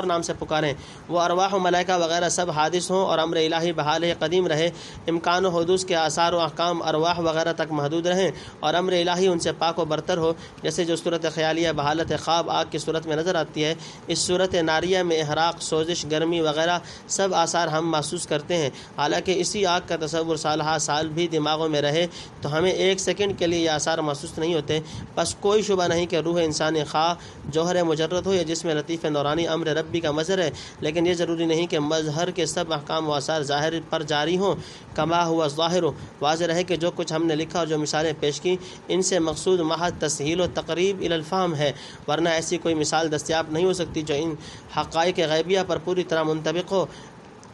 نام سے پکاریں، وہ ارواح و ملائکہ وغیرہ سب حادث ہوں اور امر الہی بحال قدیم رہے، امکان و حدوث کے آثار و احکام ارواح وغیرہ تک محدود رہیں اور امر الہی ان سے پاک و برتر ہو، جیسے جو صورت خیالیہ بحالت خواب آگ کی صورت میں نظر آتی ہے، اس صورت ناریہ میں احراق، سوزش، گرمی وغیرہ سب آثار ہم محسوس کرتے ہیں، حالانکہ اسی آگ کا تصور سالہ سال بھی دماغوں میں رہے تو ہمیں ایک سیکنڈ کے لیے یہ آثار محسوس نہیں ہوتے۔ بس کوئی شبہ نہیں کہ روح انسانی خواہ جوہر مجرد ہو یا جس میں لطیف نورانی امر ربی کا مظہر ہے، لیکن یہ ضروری نہیں کہ مظہر کے سب احکام و آثار ظاہر پر جاری ہوں۔ کما ہوا ظاہر ہو، واضح رہے کہ جو کچھ ہم نے لکھا اور جو مثالیں پیش کی ان سے مقصود محض تسہیل و تقریب الی الفہم ہے، ورنہ ایسی کوئی مثال دستیاب نہیں ہو سکتی جو ان حقائق غیبیہ پر پوری طرح منطبق ہو۔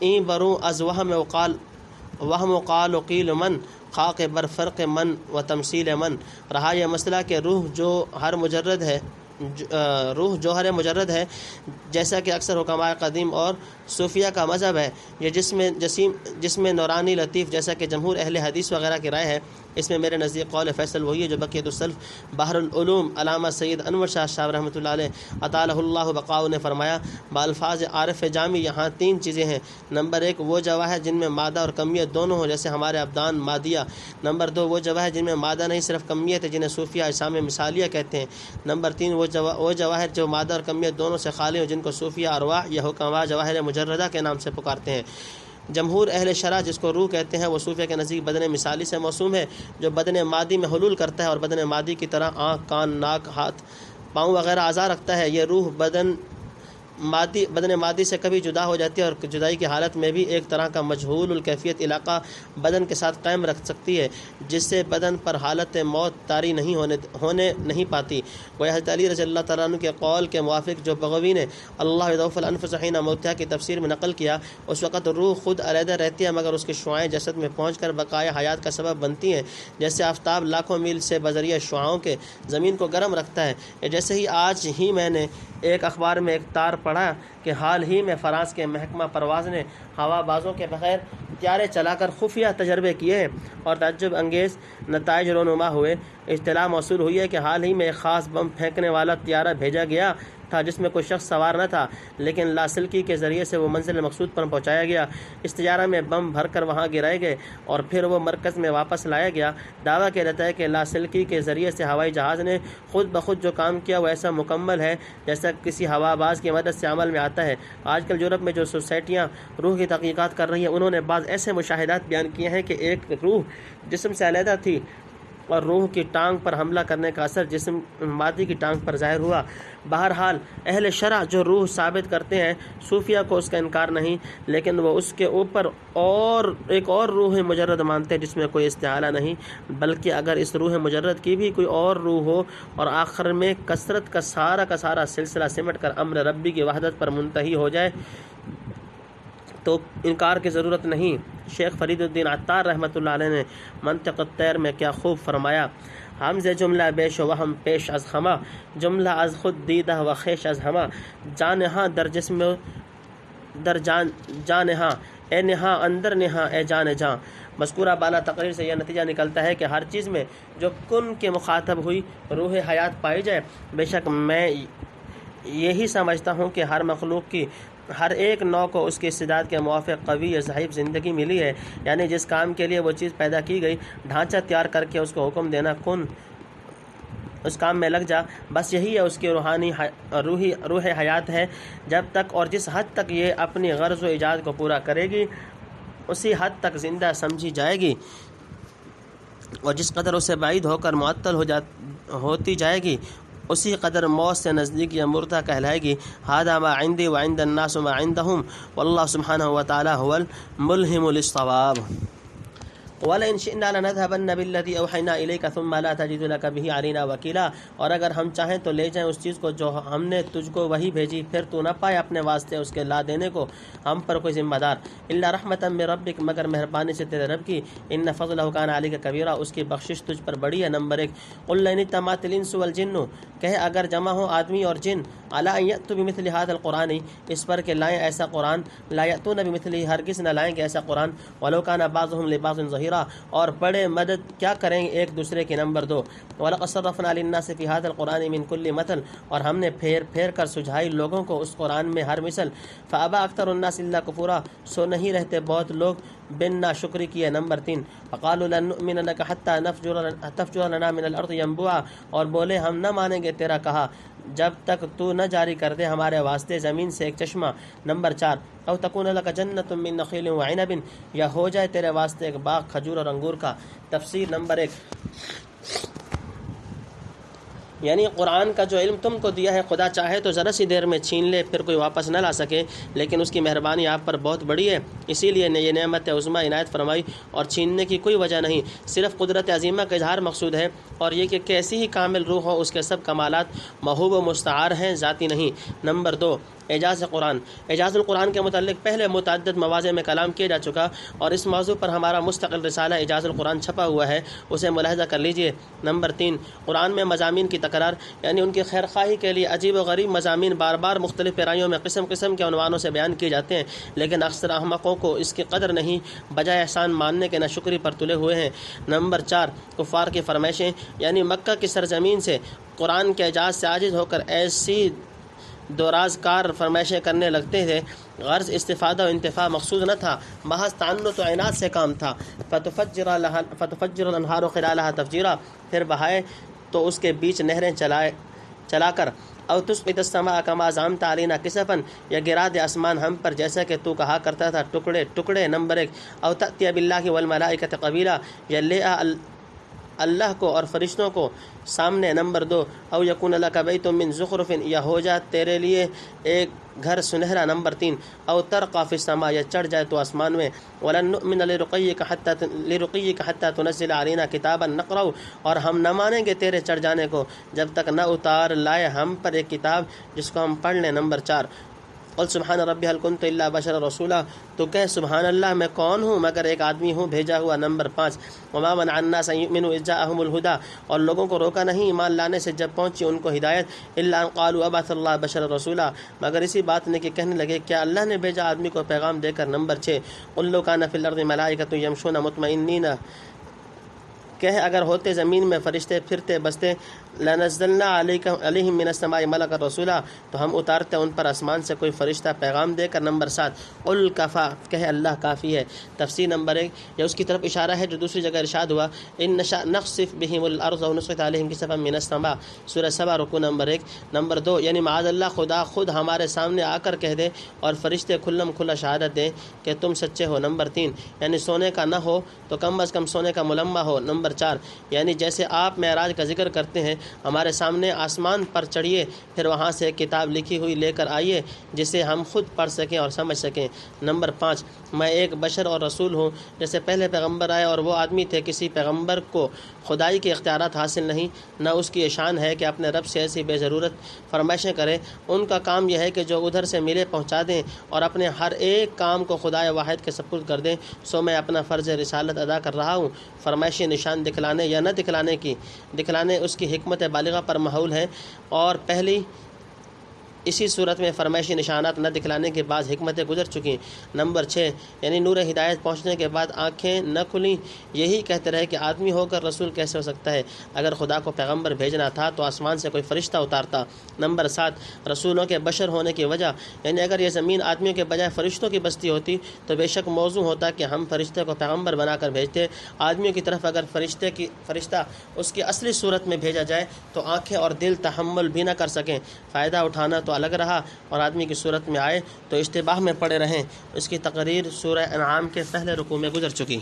این بروں از وہم و قال و قیل من خاک بر فرق من و تمثیل من۔ رہا یہ مسئلہ کہ روح جوہر مجرد ہے، جیسا کہ اکثر حکماء قدیم اور صوفیہ کا مذہب ہے، یہ جس میں نورانی لطیف جیسا کہ جمہور اہل حدیث وغیرہ کی رائے ہے، اس میں میرے نزدیک قول فیصل وہی ہے جو بقیت السلف بحر العلوم علامہ سید انور شاہ صاحب رحمۃ اللہ علیہ اطالہ اللہ بقاؤ نے فرمایا، بالفاظ عارف جامی یہاں 3 چیزیں ہیں۔ نمبر 1 وہ جواہر جن میں مادہ اور کمیت دونوں ہوں، جیسے ہمارے ابدان مادیہ۔ نمبر 2 وہ جواہر جن میں مادہ نہیں صرف کمیت ہے، جنہیں صوفیہ اجسام مثالیہ کہتے ہیں۔ نمبر 3 وہ جواہر جو مادہ اور کمیت دونوں سے خالی ہوں، جن کو صوفیہ ارواح یا حکماء جواہر مجردہ کے نام سے پکارتے ہیں۔ جمہور اہل شرع جس کو روح کہتے ہیں، وہ صوفیہ کے نزدیک بدن مثالی سے موسوم ہے، جو بدن مادی میں حلول کرتا ہے اور بدن مادی کی طرح آنکھ، کان، ناک، ہاتھ، پاؤں وغیرہ اعضاء رکھتا ہے۔ یہ روح بدن مادی سے کبھی جدا ہو جاتی ہے، اور جدائی کی حالت میں بھی ایک طرح کا مجہول الکیفیت علاقہ بدن کے ساتھ قائم رکھ سکتی ہے، جس سے بدن پر حالت موت طاری ہونے نہیں پاتی۔ وہ حضرت علی رضی اللہ تعالیٰ عنہ کے قول کے موافق جو بغوی نے اللہ یتوفی الانفس حین موتها کی تفسیر میں نقل کیا، اس وقت روح خود علیحدہ رہتی ہے، مگر اس کی شعاعیں جسد میں پہنچ کر بقائے حیات کا سبب بنتی ہیں، جیسے آفتاب لاکھوں میل سے بذریعہ شعاعوں کے زمین کو گرم رکھتا ہے۔ جیسے ہی آج ہی میں نے ایک اخبار میں ایک تار پڑھا کہ حال ہی میں فرانس کے محکمہ پرواز نے ہوا بازوں کے بغیر طیارے چلا کر خفیہ تجربے کیے ہیں اور تعجب انگیز نتائج رونما ہوئے۔ اطلاع موصول ہوئی ہے کہ حال ہی میں ایک خاص بم پھینکنے والا طیارہ بھیجا گیا تھا، جس میں کوئی شخص سوار نہ تھا، لیکن لاسلکی کے ذریعے سے وہ منزل مقصود پر پہنچایا گیا۔ اس طیارہ میں بم بھر کر وہاں گرائے گئے اور پھر وہ مرکز میں واپس لایا گیا۔ دعویٰ کیا جاتا ہے کہ لاسلکی کے ذریعے سے ہوائی جہاز نے خود بخود جو کام کیا وہ ایسا مکمل ہے جیسا کسی ہوا باز کی مدد سے عمل میں آتا ہے۔ آج کل یورپ میں جو سوسائٹیاں روح کی تحقیقات کر رہی ہیں، انہوں نے بعض ایسے مشاہدات بیان کیے ہیں کہ ایک روح جسم سے علیحدہ تھی اور روح کی ٹانگ پر حملہ کرنے کا اثر جسم مادی کی ٹانگ پر ظاہر ہوا۔ بہرحال اہل شرع جو روح ثابت کرتے ہیں، صوفیہ کو اس کا انکار نہیں، لیکن وہ اس کے اوپر ایک اور روح مجرد مانتے ہیں جس میں کوئی استعالہ نہیں، بلکہ اگر اس روح مجرد کی بھی کوئی اور روح ہو اور آخر میں کثرت کا سارا سلسلہ سمٹ کر امر ربی کی وحدت پر منتہی ہو جائے تو انکار کی ضرورت نہیں۔ شیخ فرید الدین عطار رحمۃ اللہ علیہ نے منطق الطیر میں کیا خوب فرمایا، حمز جملہ بیش و وہم پیش از ہما، جملہ از خود دیدہ و خیش از ہما، جانہاں در جسم در جانہاں اے نہاں اندر نہاں اے جان جاں۔ مذکورہ بالا تقریر سے یہ نتیجہ نکلتا ہے کہ ہر چیز میں جو کن کے مخاطب ہوئی روح حیات پائی جائے۔ بے شک میں یہی سمجھتا ہوں کہ ہر مخلوق کی ہر ایک نوع کو اس کی استعداد کے موافق قوی یا ضعیف زندگی ملی ہے، یعنی جس کام کے لیے وہ چیز پیدا کی گئی، ڈھانچہ تیار کر کے اس کو حکم دینا کن اس کام میں لگ جا، بس یہی ہے اس کی روح حیات ہے۔ جب تک اور جس حد تک یہ اپنی غرض و ایجاد کو پورا کرے گی اسی حد تک زندہ سمجھی جائے گی، اور جس قدر اسے بعید ہو کر معطل ہوتی جائے گی اسی قدر موت سے نزدیک یا مردہ کہلائے گی۔ ھذا ما عندی وعند الناس ما عندهم واللہ سبحانہ وتعالی هو الملہم للصواب۔ وَلَئِنْ شِئْنَا لَنَذْهَبَنَّ بِالَّذِي أَوْحَيْنَا إِلَيْكَ ثُمَّ لَا تَجِدُ لَكَ بِهِ عَلَيْنَا وَكِيلًا، اور اگر ہم چاہیں تو لے جائیں اس چیز کو جو ہم نے تجھ کو وہی بھیجی، پھر تو نہ پائے اپنے واسطے اس کے لا دینے کو ہم پر کوئی ذمہ دار۔ إِلَّا رَحْمَةً مِّن رَبِّكَ، مگر مہربانی سے تیرے رب کی، إِنَّ فَضْلَهُ كَانَ عَلَيْكَ كَبِيرًا، اس کی بخشش تجھ پر بڑی ہے۔ نمبر 1 قُل لَئِنِ اجْتَمَعَتِ الْإِنسُ وَالْجِنُّ، کہے اگر جمع ہو آدمی اور جن، عَلَىٰ أَن يَأْتُوا بِمِثْلِ هَٰذَا الْقُرْآنِ، اس پر کہ لائیں ایسا قرآن، لَا يَأْتُونَ بِمِثْلِهِ، ہرگز نہ لائیں گے ایسا قرآن، وَلَوْ كَانَ بَعْضُهُمْ لِبَعْضٍ ظَهِيرًا، اور بڑے مدد کیا کریں ایک دوسرے کی۔ نمبر 2 وَلَقَدْ صَرَّفْنَا لِلنَّاسِ فِي هَٰذَا الْقُرْآنِ مِنْ كُلِّ مَثَلٍ، اور ہم نے پھیر کر سجھائی لوگوں کو اس قرآن میں ہر مثل، فَأَبَىٰ أَكْثَرُ النَّاسِ إِلَّا كُفُورًا، سو نہیں رہتے بہت لوگ بن ناشکری کیے۔ نمبر 3 فَقَالُوا لَن نُؤْمِنَ لَكَ حَتَّىٰ تَفْجُرَ لَنَا مِنَ الْأَرْضِ يَنبُوعًا، اور بولے ہم نہ مانیں گے تیرا کہا جب تک تو نہ جاری کر دے ہمارے واسطے زمین سے ایک چشمہ۔ نمبر 4 أَوْ تَكُونَ لَكَ جَنَّةٌ مِّن نَخِيلٍ وَعِنَبٍ، یا ہو جائے تیرے واسطے ایک باغ کھجور اور انگور کا۔ تفسیر نمبر 1، یعنی قرآن کا جو علم تم کو دیا ہے خدا چاہے تو ذرا سی دیر میں چھین لے، پھر کوئی واپس نہ لا سکے، لیکن اس کی مہربانی آپ پر بہت بڑی ہے، اسی لیے یہ نعمت عظمیٰ عنایت فرمائی اور چھیننے کی کوئی وجہ نہیں، صرف قدرت عظیمہ کا اظہار مقصود ہے، اور یہ کہ کیسی ہی کامل روح ہو، اس کے سب کمالات موہوب و مستعار ہیں، ذاتی نہیں۔ نمبر 2، اعجاز قرآن۔ اعجاز القرآن کے متعلق پہلے متعدد مواضع میں کلام کیا جا چکا، اور اس موضوع پر ہمارا مستقل رسالہ اعجاز القرآن چھپا ہوا ہے، اسے ملاحظہ کر لیجئے۔ نمبر 3، قرآن میں مضامین کی تکرار، یعنی ان کی خیر خواہی کے لیے عجیب و غریب مضامین بار بار مختلف پیرائیوں میں قسم قسم کے عنوانوں سے بیان کیے جاتے ہیں، لیکن اکثر احمقوں کو اس کی قدر نہیں، بجائے احسان ماننے کے ناشکری پر تلے ہوئے ہیں۔ نمبر 4، کفار کی فرمائشیں، یعنی مکہ کی سرزمین سے قرآن کے اعجاز سے عاجز ہو کر ایسی دوراز کار فرمائشیں کرنے لگتے تھے، غرض استفادہ و انتفاع مقصود نہ تھا، محض تعنت و عناد سے کام تھا۔ فتفجر الانہار خلالها تفجیرا، پھر بہائے تو اس کے بیچ نہریں چلا کر، او تسقط السماء کما زعمت علینا کسفا، یا گرا دے آسمان ہم پر جیسا کہ تو کہا کرتا تھا ٹکڑے ٹکڑے۔ نمبر 1، او تأتی باللہ والملائکۃ قبیلا، یا لے آ اللہ کو اور فرشتوں کو سامنے۔ نمبر 2، او یکون لک بیت من زخرف، یا ہو جا تیرے لیے ایک گھر سنہرا۔ نمبر 3، او ترقى فی السماء، یا چڑھ جائے تو آسمان میں۔ ولن نؤمن لرقیک حتی تنزل علینا کتابا نقرأ، اور ہم نہ مانیں گے تیرے چڑھ جانے کو جب تک نہ اتار لائے ہم پر ایک کتاب جس کو ہم پڑھ لیں۔ نمبر 4، قل سبحان ربی هل كنت الا بشر رسولا، تو کہہ سبحان اللہ میں کون ہوں مگر ایک آدمی ہوں بھیجا ہوا۔ نمبر 5، وما منع الناس ان يؤمنوا اذ جاءهم الهدى، اور لوگوں کو روکا نہیں ایمان لانے سے جب پہنچی ان کو ہدایت، الا ان قالوا ابعث الله بشر رسولا، مگر اسی بات نے کہ کہنے لگے کیا اللہ نے بھیجا آدمی کو پیغام دے کر۔ نمبر 6، قل لو كان في الارض ملائكة يمشون مطمئنين، کہ اگر ہوتے زمین میں فرشتے پھرتے بستے، لنزلنا علیہم من السماء ملکا رسولا، تو ہم اتارتے ان پر آسمان سے کوئی فرشتہ پیغام دے کر۔ نمبر 7، قل کفا، کہ اللہ کافی ہے۔ تفسیر نمبر 1، یہ اس کی طرف اشارہ ہے جو دوسری جگہ ارشاد ہوا، ان نشأ نخسف بهم الارض ونسقط علیہم کسفا من السماء، سورہ سبا رکوع نمبر 1۔ نمبر 2، یعنی معاذ اللہ خدا خود ہمارے سامنے آ کر کہہ دے اور فرشتے کھلم کھلا شہادت دیں کہ تم سچے ہو۔ نمبر 3، یعنی سونے کا نہ ہو تو کم از کم سونے کا ملمہ ہو۔ نمبر 4، یعنی جیسے آپ معراج کا ذکر کرتے ہیں، ہمارے سامنے آسمان پر چڑھیے، پھر وہاں سے ایک کتاب لکھی ہوئی لے کر آئیے جسے ہم خود پڑھ سکیں اور سمجھ سکیں۔ نمبر 5، میں ایک بشر اور رسول ہوں، جیسے پہلے پیغمبر آئے اور وہ آدمی تھے، کسی پیغمبر کو خدائی کے اختیارات حاصل نہیں، نہ اس کی شان ہے کہ اپنے رب سے ایسی بے ضرورت فرمائشیں کرے۔ ان کا کام یہ ہے کہ جو ادھر سے ملے پہنچا دیں اور اپنے ہر ایک کام کو خدائے واحد کے سپرد کر دیں۔ سو میں اپنا فرض رسالت ادا کر رہا ہوں۔ فرمائشی نشان دکھلانے یا نہ دکھلانے اس کی حکمت بالغہ پر محول ہے، اور پہلی اسی صورت میں فرمائشی نشانات نہ دکھلانے کے بعد حکمتیں گزر چکی۔ نمبر 6، یعنی نور ہدایت پہنچنے کے بعد آنکھیں نہ کھلیں، یہی کہتے رہے کہ آدمی ہو کر رسول کیسے ہو سکتا ہے؟ اگر خدا کو پیغمبر بھیجنا تھا تو آسمان سے کوئی فرشتہ اتارتا۔ نمبر 7، رسولوں کے بشر ہونے کی وجہ، یعنی اگر یہ زمین آدمیوں کے بجائے فرشتوں کی بستی ہوتی تو بے شک موضوع ہوتا کہ ہم فرشتے کو پیغمبر بنا کر بھیجتے۔ آدمیوں کی طرف اگر فرشتہ اس کی اصلی صورت میں بھیجا جائے تو آنکھیں اور دل تحمل بھی نہ کر سکیں، فائدہ اٹھانا تو الگ رہا، اور آدمی کی صورت میں آئے تو اشتباہ میں پڑے رہیں۔ اس کی تقریر سورہ انعام کے پہلے رکوع میں گزر چکی۔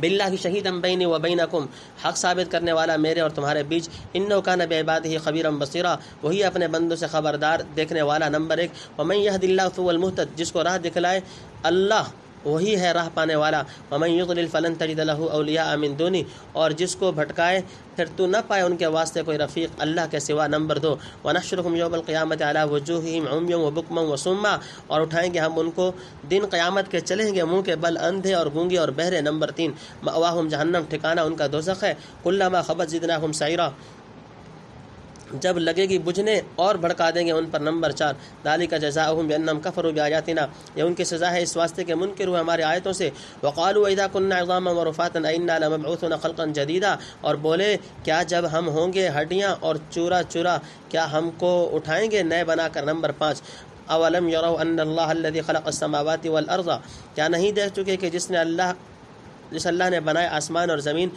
باللہ شہیدا بینی و بینکم، حق ثابت کرنے والا میرے اور تمہارے بیچ، انہ کان بعبادہ خبیرا بصیرا، وہی اپنے بندوں سے خبردار دیکھنے والا۔ نمبر 1، ومن یہد اللہ فہو المہتد، جس کو راہ دکھلائے اللہ وہی ہے راہ پانے والا۔ ومن یضلل فلن تجد له اولیاء من دونی، اور جس کو بھٹکائے پھر تو نہ پائے ان کے واسطے کوئی رفیق اللہ کے سوا۔ نمبر 2، ونحشرهم یوم القیامۃ علی وجوہہم عمیا وبکما وصما، اور اٹھائیں گے ہم ان کو دن قیامت کے چلیں گے منہ کے بل اندھے اور گونگے اور بہرے۔ نمبر 3، مأواہم جہنم، ٹھکانہ ان کا دوزخ ہے۔ کلما خبت زدناہم سعیرا، جب لگے گی بجھنے اور بھڑکا دیں گے ان پر۔ نمبر 4، ذالک جزاؤہم بانہم کفروا بآیاتنا، یہ ان کی سزا ہے اس واسطے کہ منکر ہوئے ہماری آیتوں سے۔ وقالوا اذا كنا عظاما ورفاتا ائنا لمبعوثون خلقا جدیدا، اور بولے کیا جب ہم ہوں گے ہڈیاں اور چورا چورا کیا ہم کو اٹھائیں گے نئے بنا کر۔ نمبر 5، اولم یروا ان اللہ الذی خلق السماوات والارض، کیا نہیں دیکھ چکے کہ جس اللہ نے بنائے آسمان اور زمین،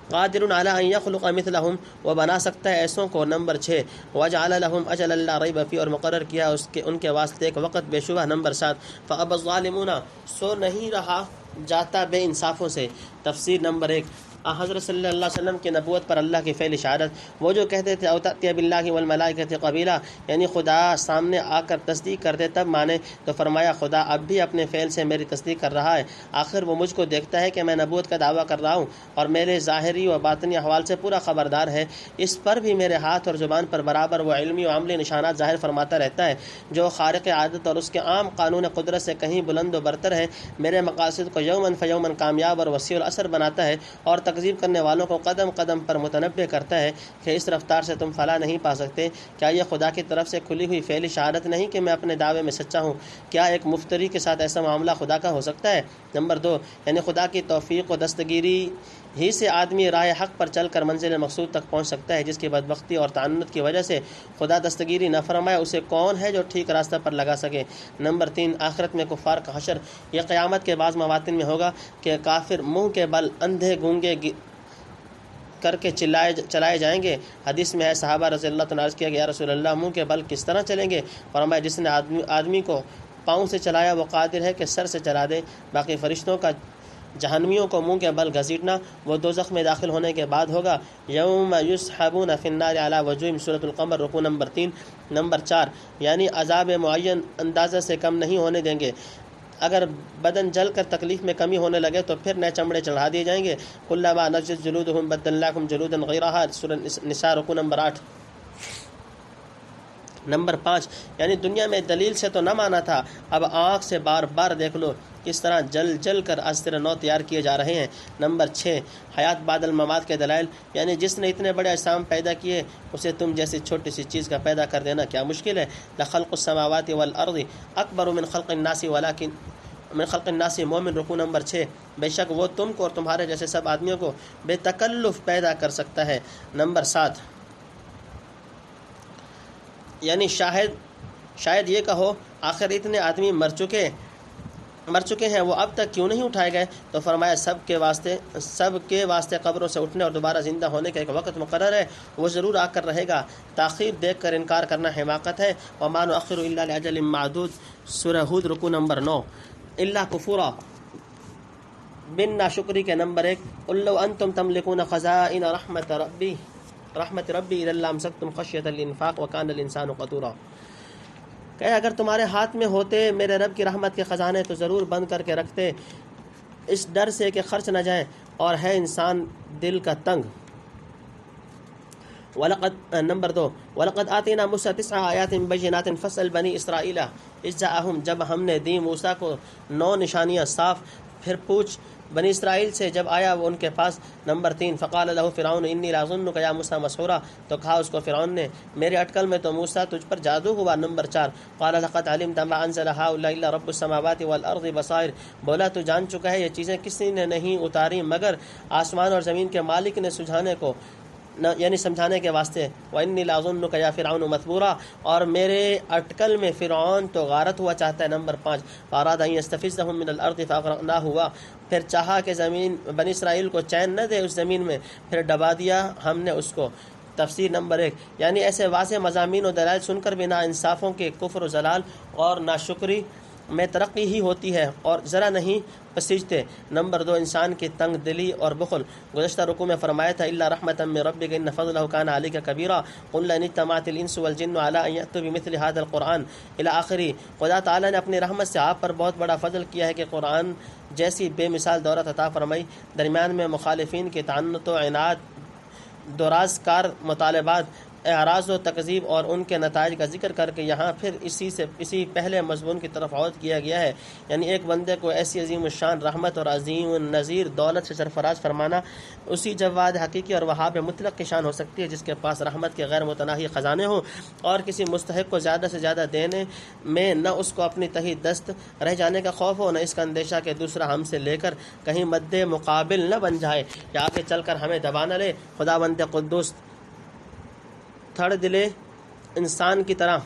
قادر علی ان یخلق مثلہم، وہ بنا سکتا ہے ایسوں کو۔ نمبر 6، وجعل لهم اجلا لا ریب فیہ، اور مقرر کیا ان کے واسطے ایک وقت بے شبہ۔ نمبر 7، فابى الظالمون، سو نہیں رہا جاتا بے انصافوں سے۔ تفسیر نمبر 1، حضرت صلی اللہ علیہ وسلم کی نبوت پر اللہ کی فعل شہادت۔ وہ جو کہتے تھے او تأتی باللہ والملائکۃ قبیلا، یعنی خدا سامنے آ کر تصدیق کر دے تب مانے، تو فرمایا خدا اب بھی اپنے فعل سے میری تصدیق کر رہا ہے، آخر وہ مجھ کو دیکھتا ہے کہ میں نبوت کا دعویٰ کر رہا ہوں اور میرے ظاہری و باطنی احوال سے پورا خبردار ہے، اس پر بھی میرے ہاتھ اور زبان پر برابر وہ علمی و عملی نشانات ظاہر فرماتا رہتا ہے جو خارق عادت اور اس کے عام قانون قدرت سے کہیں بلند و برتر ہے، میرے مقاصد کو یوماً فیوماً کامیاب اور وسیع الاثر بناتا ہے اور تکذیب کرنے والوں کو قدم قدم پر متنبہ کرتا ہے کہ اس رفتار سے تم فلاح نہیں پا سکتے۔ کیا یہ خدا کی طرف سے کھلی ہوئی فعلی شہادت نہیں کہ میں اپنے دعوے میں سچا ہوں؟ کیا ایک مفتری کے ساتھ ایسا معاملہ خدا کا ہو سکتا ہے؟ نمبر 2، یعنی خدا کی توفیق و دستگیری ہی سے آدمی راہ حق پر چل کر منزل مقصود تک پہنچ سکتا ہے، جس کی بدبختی اور تعنت کی وجہ سے خدا دستگیری نہ فرمائے اسے کون ہے جو ٹھیک راستہ پر لگا سکے؟ نمبر 3، آخرت میں کفار کا حشر یہ قیامت کے بعض مواطن میں ہوگا کہ کافر منہ کے بل اندھے گونگے کر کے چلائے جائیں گے۔ حدیث میں ہے صحابہ رضی اللہ عنہ عرض کیا کہ یا رسول اللہ منہ کے بل کس طرح چلیں گے؟ فرمایا جس نے آدمی کو پاؤں سے چلایا وہ قادر ہے کہ سر سے چلا دے، باقی فرشتوں کا جہنمیوں کو منہ کے بل گھسیٹنا وہ دوزخ میں داخل ہونے کے بعد ہوگا۔ یوم یسحبون فی النار علی وجوہہم سورۃ القمر رکوع نمبر 3۔ نمبر 4، یعنی عذاب معین اندازہ سے کم نہیں ہونے دیں گے، اگر بدن جل کر تکلیف میں کمی ہونے لگے تو پھر نئے چمڑے چڑھا دیے جائیں گے۔ کلما نضجت جلودہم بدلناکم جلودا غیرہا سورۃ نساء رکوع نمبر 8۔ نمبر 5، یعنی دنیا میں دلیل سے تو نہ مانا تھا، اب آنکھ سے بار بار دیکھ لو کس طرح جل جل کر ازتر نو تیار کیے جا رہے ہیں۔ نمبر 6، حیات بعد الممات کے دلائل، یعنی جس نے اتنے بڑے اجسام پیدا کیے اسے تم جیسی چھوٹی سی چیز کا پیدا کر دینا کیا مشکل ہے؟ لخلق السماوات والارض اکبر من خلق الناس ولکن من خلق الناس مومن رکوع نمبر 6، بے شک وہ تم کو اور تمہارے جیسے سب آدمیوں کو بے تکلف پیدا کر سکتا ہے۔ نمبر 7، یعنی شاید یہ کہو آخر اتنے آدمی مر چکے ہیں وہ اب تک کیوں نہیں اٹھائے گئے؟ تو فرمایا سب کے واسطے قبروں سے اٹھنے اور دوبارہ زندہ ہونے کا ایک وقت مقرر ہے، وہ ضرور آ کر رہے گا، تاخیر دیکھ کر انکار کرنا حماقت ہے۔ وما نؤخر الا لاجل معدود سورہ ہود رکوع نمبر 9۔ الا کفورا بن ناشکری کے نمبر 1، قل لو انتم تملکون خزائن رحمت ربی اذا لامسکتم خشیۃ الانفاق وکان الانسان قتورا، کہ اگر تمہارے ہاتھ میں ہوتے میرے رب کی رحمت کے خزانے تو ضرور بند کر کے رکھتے اس ڈر سے کہ خرچ نہ جائیں، اور ہے انسان دل کا تنگ۔ نمبر 2، وَلَقَدْ آتَيْنَا مُوسَىٰ 9 آیات بَيِّنَاتٍ فَاسْأَلْ بَنِي إِسْرَائِیلَ إِذْ جَاءَهُمْ، جب ہم نے دی موسیٰ کو 9 نشانیاں صاف، پھر پوچھ بنی اسرائیل سے جب آیا وہ ان کے پاس۔ نمبر 3، فقال له فرعون انی لاظنک یا موسیٰ مسحورا، تو کہا اس کو فرعون نے میرے اٹکل میں تو موسیٰ تجھ پر جادو ہوا۔ نمبر 4، قال لقد علمت ما انزل هؤلاء الا رب السماوات والارض بصائر، بولا تو جان چکا ہے یہ چیزیں کسی نے نہیں اتاری مگر آسمان اور زمین کے مالک نے سجھانے کو، یعنی سمجھانے کے واسطے۔ وَإِنِّي لَأَظُنُّكَ يَا فِرْعَوْنُ مَثْبُورًا، اور میرے اٹکل میں فرعون تو غارت ہوا چاہتا ہے۔ نمبر 5، فَأَرَادَ أَن يَسْتَفِزَّهُم مِّنَ الْأَرْضِ فَأَغْرَقْنَاهُ، پھر چاہا کہ زمین بنی اسرائیل کو چین نہ دے اس زمین میں، پھر ڈبا دیا ہم نے اس کو۔ تفسیر نمبر 1، یعنی ایسے واضح مضامین و دلائل سن کر بھی نا انصافوں کے کفر و ضلال اور ناشکری میں ترقی ہی ہوتی ہے اور ذرا نہیں پسیجتے۔ نمبر 2، انسان کی تنگ دلی اور بخل، گزشتہ رکوع میں فرمایا تھا الا رحمۃ من ربک ان فضلہ کان علیک کبیرا، قل لئن اجتمعت الانس والجن علی ان یأتوا بمثل هذا القرآن الی آخری۔ خدا تعالی نے اپنی رحمت سے آپ پر بہت بڑا فضل کیا ہے کہ قرآن جیسی بے مثال دولت عطا فرمائی، درمیان میں مخالفین کی تعنت و عناد، دراز کار مطالبات، اعراض و تکذیب اور ان کے نتائج کا ذکر کر کے یہاں پھر اسی پہلے مضمون کی طرف عود کیا گیا ہے، یعنی ایک بندے کو ایسی عظیم الشان رحمت اور عظیم النظیر دولت سے سرفراز فرمانا اسی جواد حقیقی اور وہاب مطلق کی شان ہو سکتی ہے جس کے پاس رحمت کے غیر متناہی خزانے ہوں، اور کسی مستحق کو زیادہ سے زیادہ دینے میں نہ اس کو اپنی تہی دست رہ جانے کا خوف ہو، نہ اس کا اندیشہ کہ دوسرا ہم سے لے کر کہیں مد مقابل نہ بن جائے یا آگے چل کر ہمیں دبا نہ لے۔ خداوند قدوس تھڑ دلے انسان کی طرح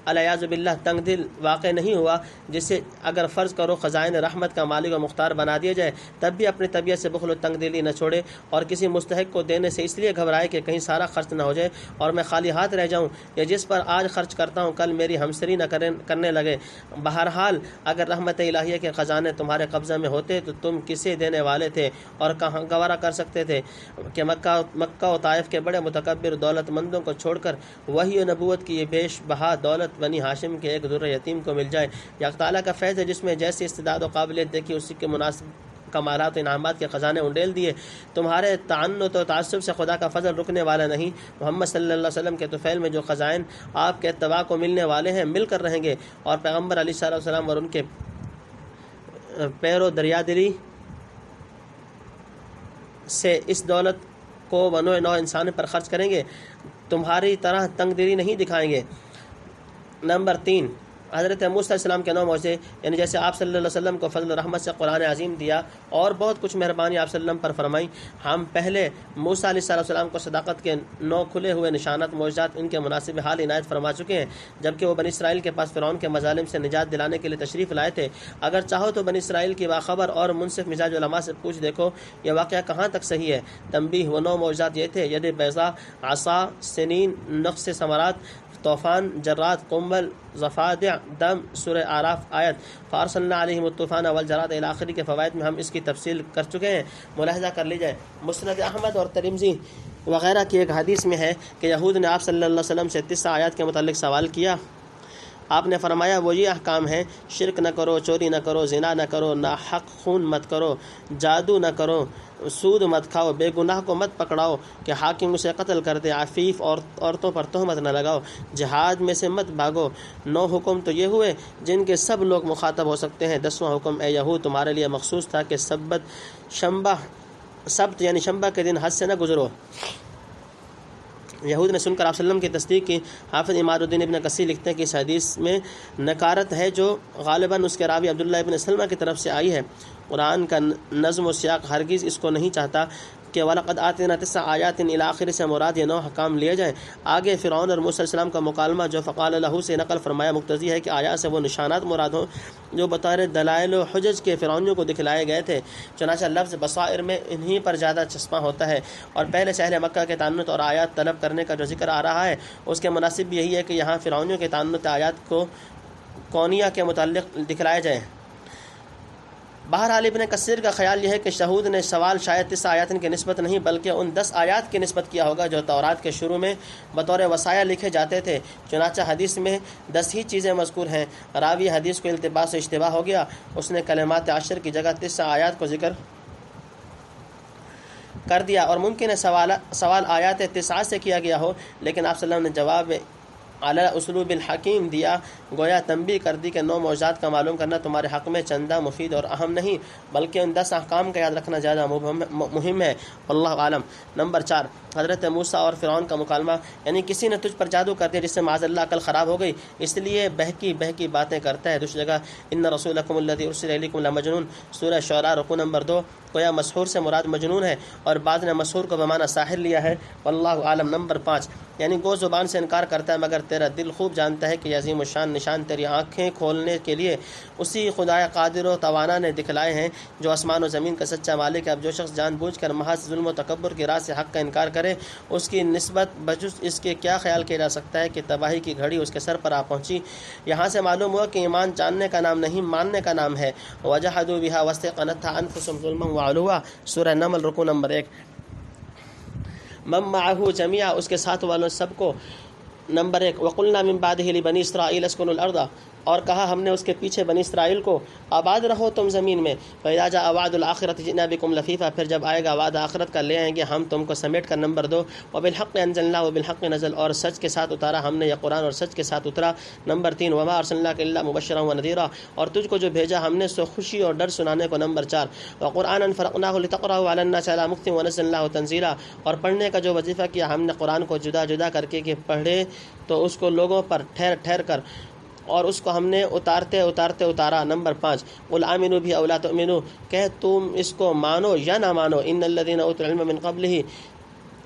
الیاذ باللہ تنگ دل واقع نہیں ہوا، جسے اگر فرض کرو خزائن رحمت کا مالک و مختار بنا دیا جائے تب بھی اپنی طبیعت سے بخل و تنگ دلی نہ چھوڑے اور کسی مستحق کو دینے سے اس لیے گھبرائے کہ کہیں سارا خرچ نہ ہو جائے اور میں خالی ہاتھ رہ جاؤں، یا جس پر آج خرچ کرتا ہوں کل میری ہمسری نہ کرنے لگے۔ بہرحال اگر رحمت الہیہ کے خزانے تمہارے قبضہ میں ہوتے تو تم کسے دینے والے تھے اور کہاں گوارا کر سکتے تھے کہ مکہ و طائف کے بڑے متکبر دولت مندوں کو چھوڑ کر وحی و نبوت کی یہ بیش بہا دولت بنی ہاشم کے ایک در یتیم کو مل جائے۔ یک تعالیٰ کا فیض ہے جس میں جیسی استعداد و قابلیت دیکھی اسی کے مناسب کمالات و انعامات کے خزانے انڈیل دیے۔ تمہارے تعنت و تعصب سے خدا کا فضل رکنے والا نہیں۔ محمد صلی اللہ علیہ وسلم کے طفیل میں جو خزائن آپ کے اتباع کو ملنے والے ہیں مل کر رہیں گے، اور پیغمبر علیہ الصلوۃ والسلام اور ان کے پیرو دریا دلی سے اس دولت کو بنو نوع انسان پر خرچ کریں گے، تمہاری طرح تنگ دلی نہیں دکھائیں گے۔ نمبر 3، حضرت موسیٰ علیہ السلام کے 9 معجزے، یعنی جیسے آپ صلی اللہ علیہ وسلم کو فضل و رحمت سے قرآن عظیم دیا اور بہت کچھ مہربانی آپ صلی اللہ علیہ وسلم پر فرمائی، ہم پہلے موسیٰ علیہ السلام کو صداقت کے 9 کھلے ہوئے نشانات معجزات ان کے مناسب حال عنایت فرما چکے ہیں، جبکہ وہ بنی اسرائیل کے پاس فرعون کے مظالم سے نجات دلانے کے لیے تشریف لائے تھے۔ اگر چاہو تو بنی اسرائیل کی باخبر اور منصف مزاج علماء سے پوچھ دیکھو یہ واقعہ کہاں تک صحیح ہے۔ تنبیہ، وہ 9 معجزات یہ تھے: ید بیضاء، عصا، سنین، نقص ثمرات، طوفان، جرات، قنبل، ضفادع، دم، سورہ اعراف آیت فارسلنا علیہم الطوفان والجراد الی آخری کے فوائد میں ہم اس کی تفصیل کر چکے ہیں، ملاحظہ کر لیجئے۔ مسند احمد اور ترمذی وغیرہ کی ایک حدیث میں ہے کہ یہود نے آپ صلی اللہ علیہ وسلم سے 9 آیات کے متعلق سوال کیا۔ آپ نے فرمایا وہ یہ احکام ہیں: شرک نہ کرو، چوری نہ کرو، زنا نہ کرو، ناحق خون مت کرو، جادو نہ کرو، سود مت کھاؤ، بے گناہ کو مت پکڑاؤ کہ حاکم اسے قتل کر دے، عفیف اور عورتوں پر تہمت نہ لگاؤ، جہاد میں سے مت بھاگو۔ 9 حکم تو یہ ہوئے جن کے سب لوگ مخاطب ہو سکتے ہیں۔ 10واں حکم اے یہود تمہارے لیے مخصوص تھا کہ سبت یعنی شنبہ کے دن حد سے نہ گزرو۔ یہود نے سن کر آپ صلی اللہ علیہ وسلم کی تصدیق کی۔ حافظ عماد الدین ابن کثیر لکھتے ہیں کہ اس حدیث میں نکارت ہے جو غالباً اس کے راوی عبداللہ ابن سلمہ کی طرف سے آئی ہے۔ قرآن کا نظم و سیاق ہرگز اس کو نہیں چاہتا کہ وَلَقَدْ آتَيْنَا 9 آیَاتٍ الی آخر سے مراد یہ 9 حکام لیے جائیں۔ آگے فرعون اور موسیٰ علیہ السلام کا مکالمہ جو فقال لہو سے نقل فرمایا مقتضی ہے کہ آیات سے وہ نشانات مراد ہوں جو بطور دلائل و حجج کے فرعونیوں کو دکھلائے گئے تھے۔ چنانچہ لفظ بصائر میں انہی پر زیادہ چسپاں ہوتا ہے، اور پہلے سے اہل مکہ کے تعنت اور آیات طلب کرنے کا جو ذکر آ رہا ہے اس کے مناسب یہی ہے کہ یہاں فرعونیوں کے تعنت آیات کو کونیہ کے متعلق دکھلائے جائیں۔ بہرحال ابن کثیر کا خیال یہ ہے کہ یہود نے سوال شاید 9 آیات کی نسبت نہیں بلکہ ان 10 آیات کی نسبت کیا ہوگا جو تورات کے شروع میں بطور وصایا لکھے جاتے تھے۔ چنانچہ حدیث میں 10 ہی چیزیں مذکور ہیں۔ راوی حدیث کو التباس و اشتباہ ہو گیا، اس نے کلمات 10 کی جگہ 9 آیات کو ذکر کر دیا، اور ممکن ہے سوال آیات 9 سے کیا گیا ہو، لیکن آپ صلی اللہ علیہ وسلم نے جواب علی اسلوب الحکیم دیا، گویا تنبیہ کر دی کہ 9 معجزات کا معلوم کرنا تمہارے حق میں چندہ مفید اور اہم نہیں بلکہ ان 10 احکام کا یاد رکھنا زیادہ مہم ہے، واللہ عالم۔ نمبر 4، حضرت موسیٰ اور فرعون کا مکالمہ، یعنی کسی نے تجھ پر جادو کر دیا جس سے معاذ اللہ عقل خراب ہو گئی، اس لیے بہکی باتیں کرتا ہے۔ دوسری جگہ ان رسولکم الذی ارسل الیکم لمجنون، سورہ شعراء رکوع نمبر 2، گویا مسحور سے مراد مجنون ہے، اور بعض نے مسحور کو بمعنی ساحر لیا ہے، واللہ عالم۔ نمبر 5، یعنی گو زبان سے انکار کرتا ہے مگر تیرا دل خوب جانتا ہے کہ یہ عظیم الشان نشان تیری آنکھیں کھولنے کے لیے اسی خدائے قادر و توانا نے دکھلائے ہیں جو آسمان و زمین کا سچا مالک ہے۔ اب جو شخص جان بوجھ کر محض ظلم و تکبر کی راہ سے حق کا انکار کرے اس کی نسبت بجز اس کے کیا خیال کیا جا سکتا ہے کہ تباہی کی گھڑی اس کے سر پر آ پہنچی۔ یہاں سے معلوم ہوا کہ ایمان جاننے کا نام نہیں ماننے کا نام ہے۔ وجحدوا بها واستيقنتها انفسهم ظلما وعلوا، سورہ نمل رکوع نمبر 1۔ من معه جميعا، اس کے ساتھ والوں سب کو۔ نمبر 1، وقلنا من بعده لبني اسرائيل اسكنوا الارض، اور کہا ہم نے اس کے پیچھے بنی اسرائیل کو آباد رہو تم زمین میں۔ فإذا جاء وعد الآخرة جئنا بكم لفيفا، پھر جب آئے گا وعدہ آخرت کا لے آئیں گے ہم تم کو سمیٹ کر۔ نمبر 2، وبالحق انزلنا وبالحق نزل، اور سچ کے ساتھ اتارا ہم نے یہ قرآن اور سچ کے ساتھ اترا۔ نمبر 3، وما ارسلناک الا مبشرا ونذیرا، اور تجھ کو جو بھیجا ہم نے سو خوشی اور ڈر سنانے کو۔ نمبر 4، وقرآنا فرقناه لتقرأه على الناس على مكث ونزلناه تنزيلا، اور پڑھنے کا جو وظیفہ کیا ہم نے قرآن کو جدا جدا کر کے کہ پڑھے تو اس کو لوگوں پر ٹھہر ٹھہر کر، اور اس کو ہم نے اتارتے اتارا۔ نمبر 5، قل آمنوا به او لا تؤمنوا، کہ تم اس کو مانو یا نہ مانو، ان الذين اوتوا العلم من قبله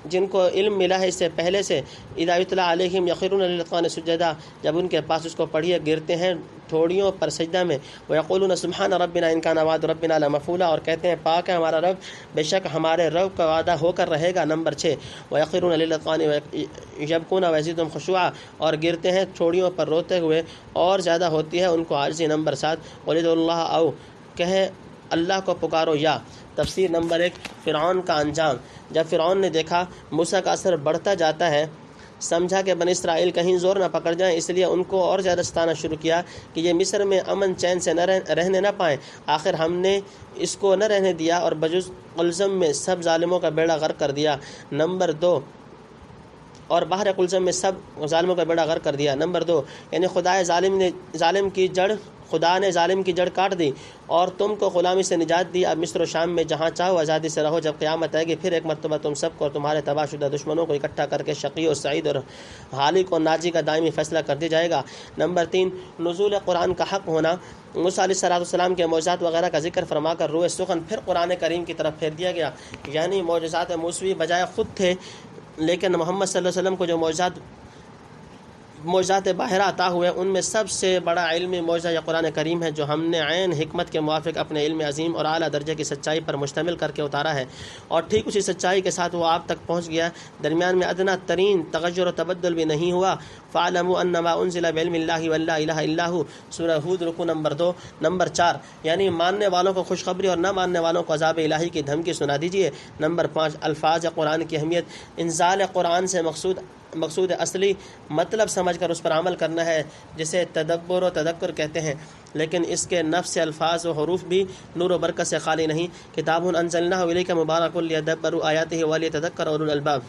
جن کو علم ملا ہے اس سے پہلے سے، اذا یتلی علیہم یخرون للاذقان سجدا، جب ان کے پاس اس کو پڑھیے گرتے ہیں ٹھوڑیوں پر سجدہ میں، ویقولون سبحان ربنا ان کان وعد ربنا لمفعولا، اور کہتے ہیں پاک ہے ہمارا رب، بے شک ہمارے رب کا وعدہ ہو کر رہے گا۔ نمبر 6 ویخرون للاذقان یبکون ویزیدہم خشوعا، اور گرتے ہیں ٹھوڑیوں پر روتے ہوئے اور زیادہ ہوتی ہے ان کو عاجزی۔ نمبر 7 ولدوا اللہ، او کہے اللہ کو پکارو یا۔ تفسیر نمبر 1 فرعون کا انجام۔ جب فرعون نے دیکھا موسیٰ کا اثر بڑھتا جاتا ہے، سمجھا کہ بنی اسرائیل کہیں زور نہ پکڑ جائیں، اس لیے ان کو اور زیادہ ستانا شروع کیا کہ یہ مصر میں امن چین سے رہنے نہ پائیں۔ آخر ہم نے اس کو نہ رہنے دیا اور بجز قلزم میں سب ظالموں کا بیڑا غرق کر دیا۔ نمبر 2 اور باہر قلزم میں سب ظالموں کا بیڑا غرق کر دیا۔ نمبر 2 یعنی خدا نے ظالم کی جڑ کاٹ دی اور تم کو غلامی سے نجات دی۔ اب مصر و شام میں جہاں چاہو آزادی سے رہو، جب قیامت آئے گی پھر ایک مرتبہ تم سب کو اور تمہارے تباہ شدہ دشمنوں کو اکٹھا کر کے شقی و سعید اور ہالک و ناجی کا دائمی فیصلہ کر دیا جائے گا۔ نمبر 3 نزول قرآن کا حق ہونا۔ موسیٰ علیہ السلام کے معجزات وغیرہ کا ذکر فرما کر روئے سخن پھر قرآن کریم کی طرف پھیر دیا گیا، یعنی معجزات موسوی بجائے خود تھے، لیکن محمد صلی اللہ علیہ وسلم کو جو معجزات باہرہ عطا ہوئے ان میں سب سے بڑا علمی معجزہ یہ قرآن کریم ہے، جو ہم نے عین حکمت کے موافق اپنے علم عظیم اور اعلیٰ درجے کی سچائی پر مشتمل کر کے اتارا ہے، اور ٹھیک اسی سچائی کے ساتھ وہ آپ تک پہنچ گیا، درمیان میں ادنا ترین تغیر و تبدل بھی نہیں ہوا۔ فَاعْلَمُوا أَنَّمَا أُنزِلَ بِعِلْمِ اللَّهِ وَلَا إِلَٰهَ إِلَّا هُوَ، سورہ ہود رکوع نمبر 2۔ نمبر 4 یعنی ماننے والوں کو خوشخبری اور نہ ماننے والوں کو عذاب الہی کی دھمکی سنا دیجیے۔ نمبر 5 الفاظ قرآن کی اہمیت۔ انزال قرآن سے مقصود اصلی مطلب سمجھ کر اس پر عمل کرنا ہے، جسے تدبر و تذکر کہتے ہیں، لیکن اس کے نفس الفاظ و حروف بھی نور و برکت سے خالی نہیں۔ کتاب انزلناہ الیک مبارک لیدبروا آیاتہ ولیتذکر اولو الالباب،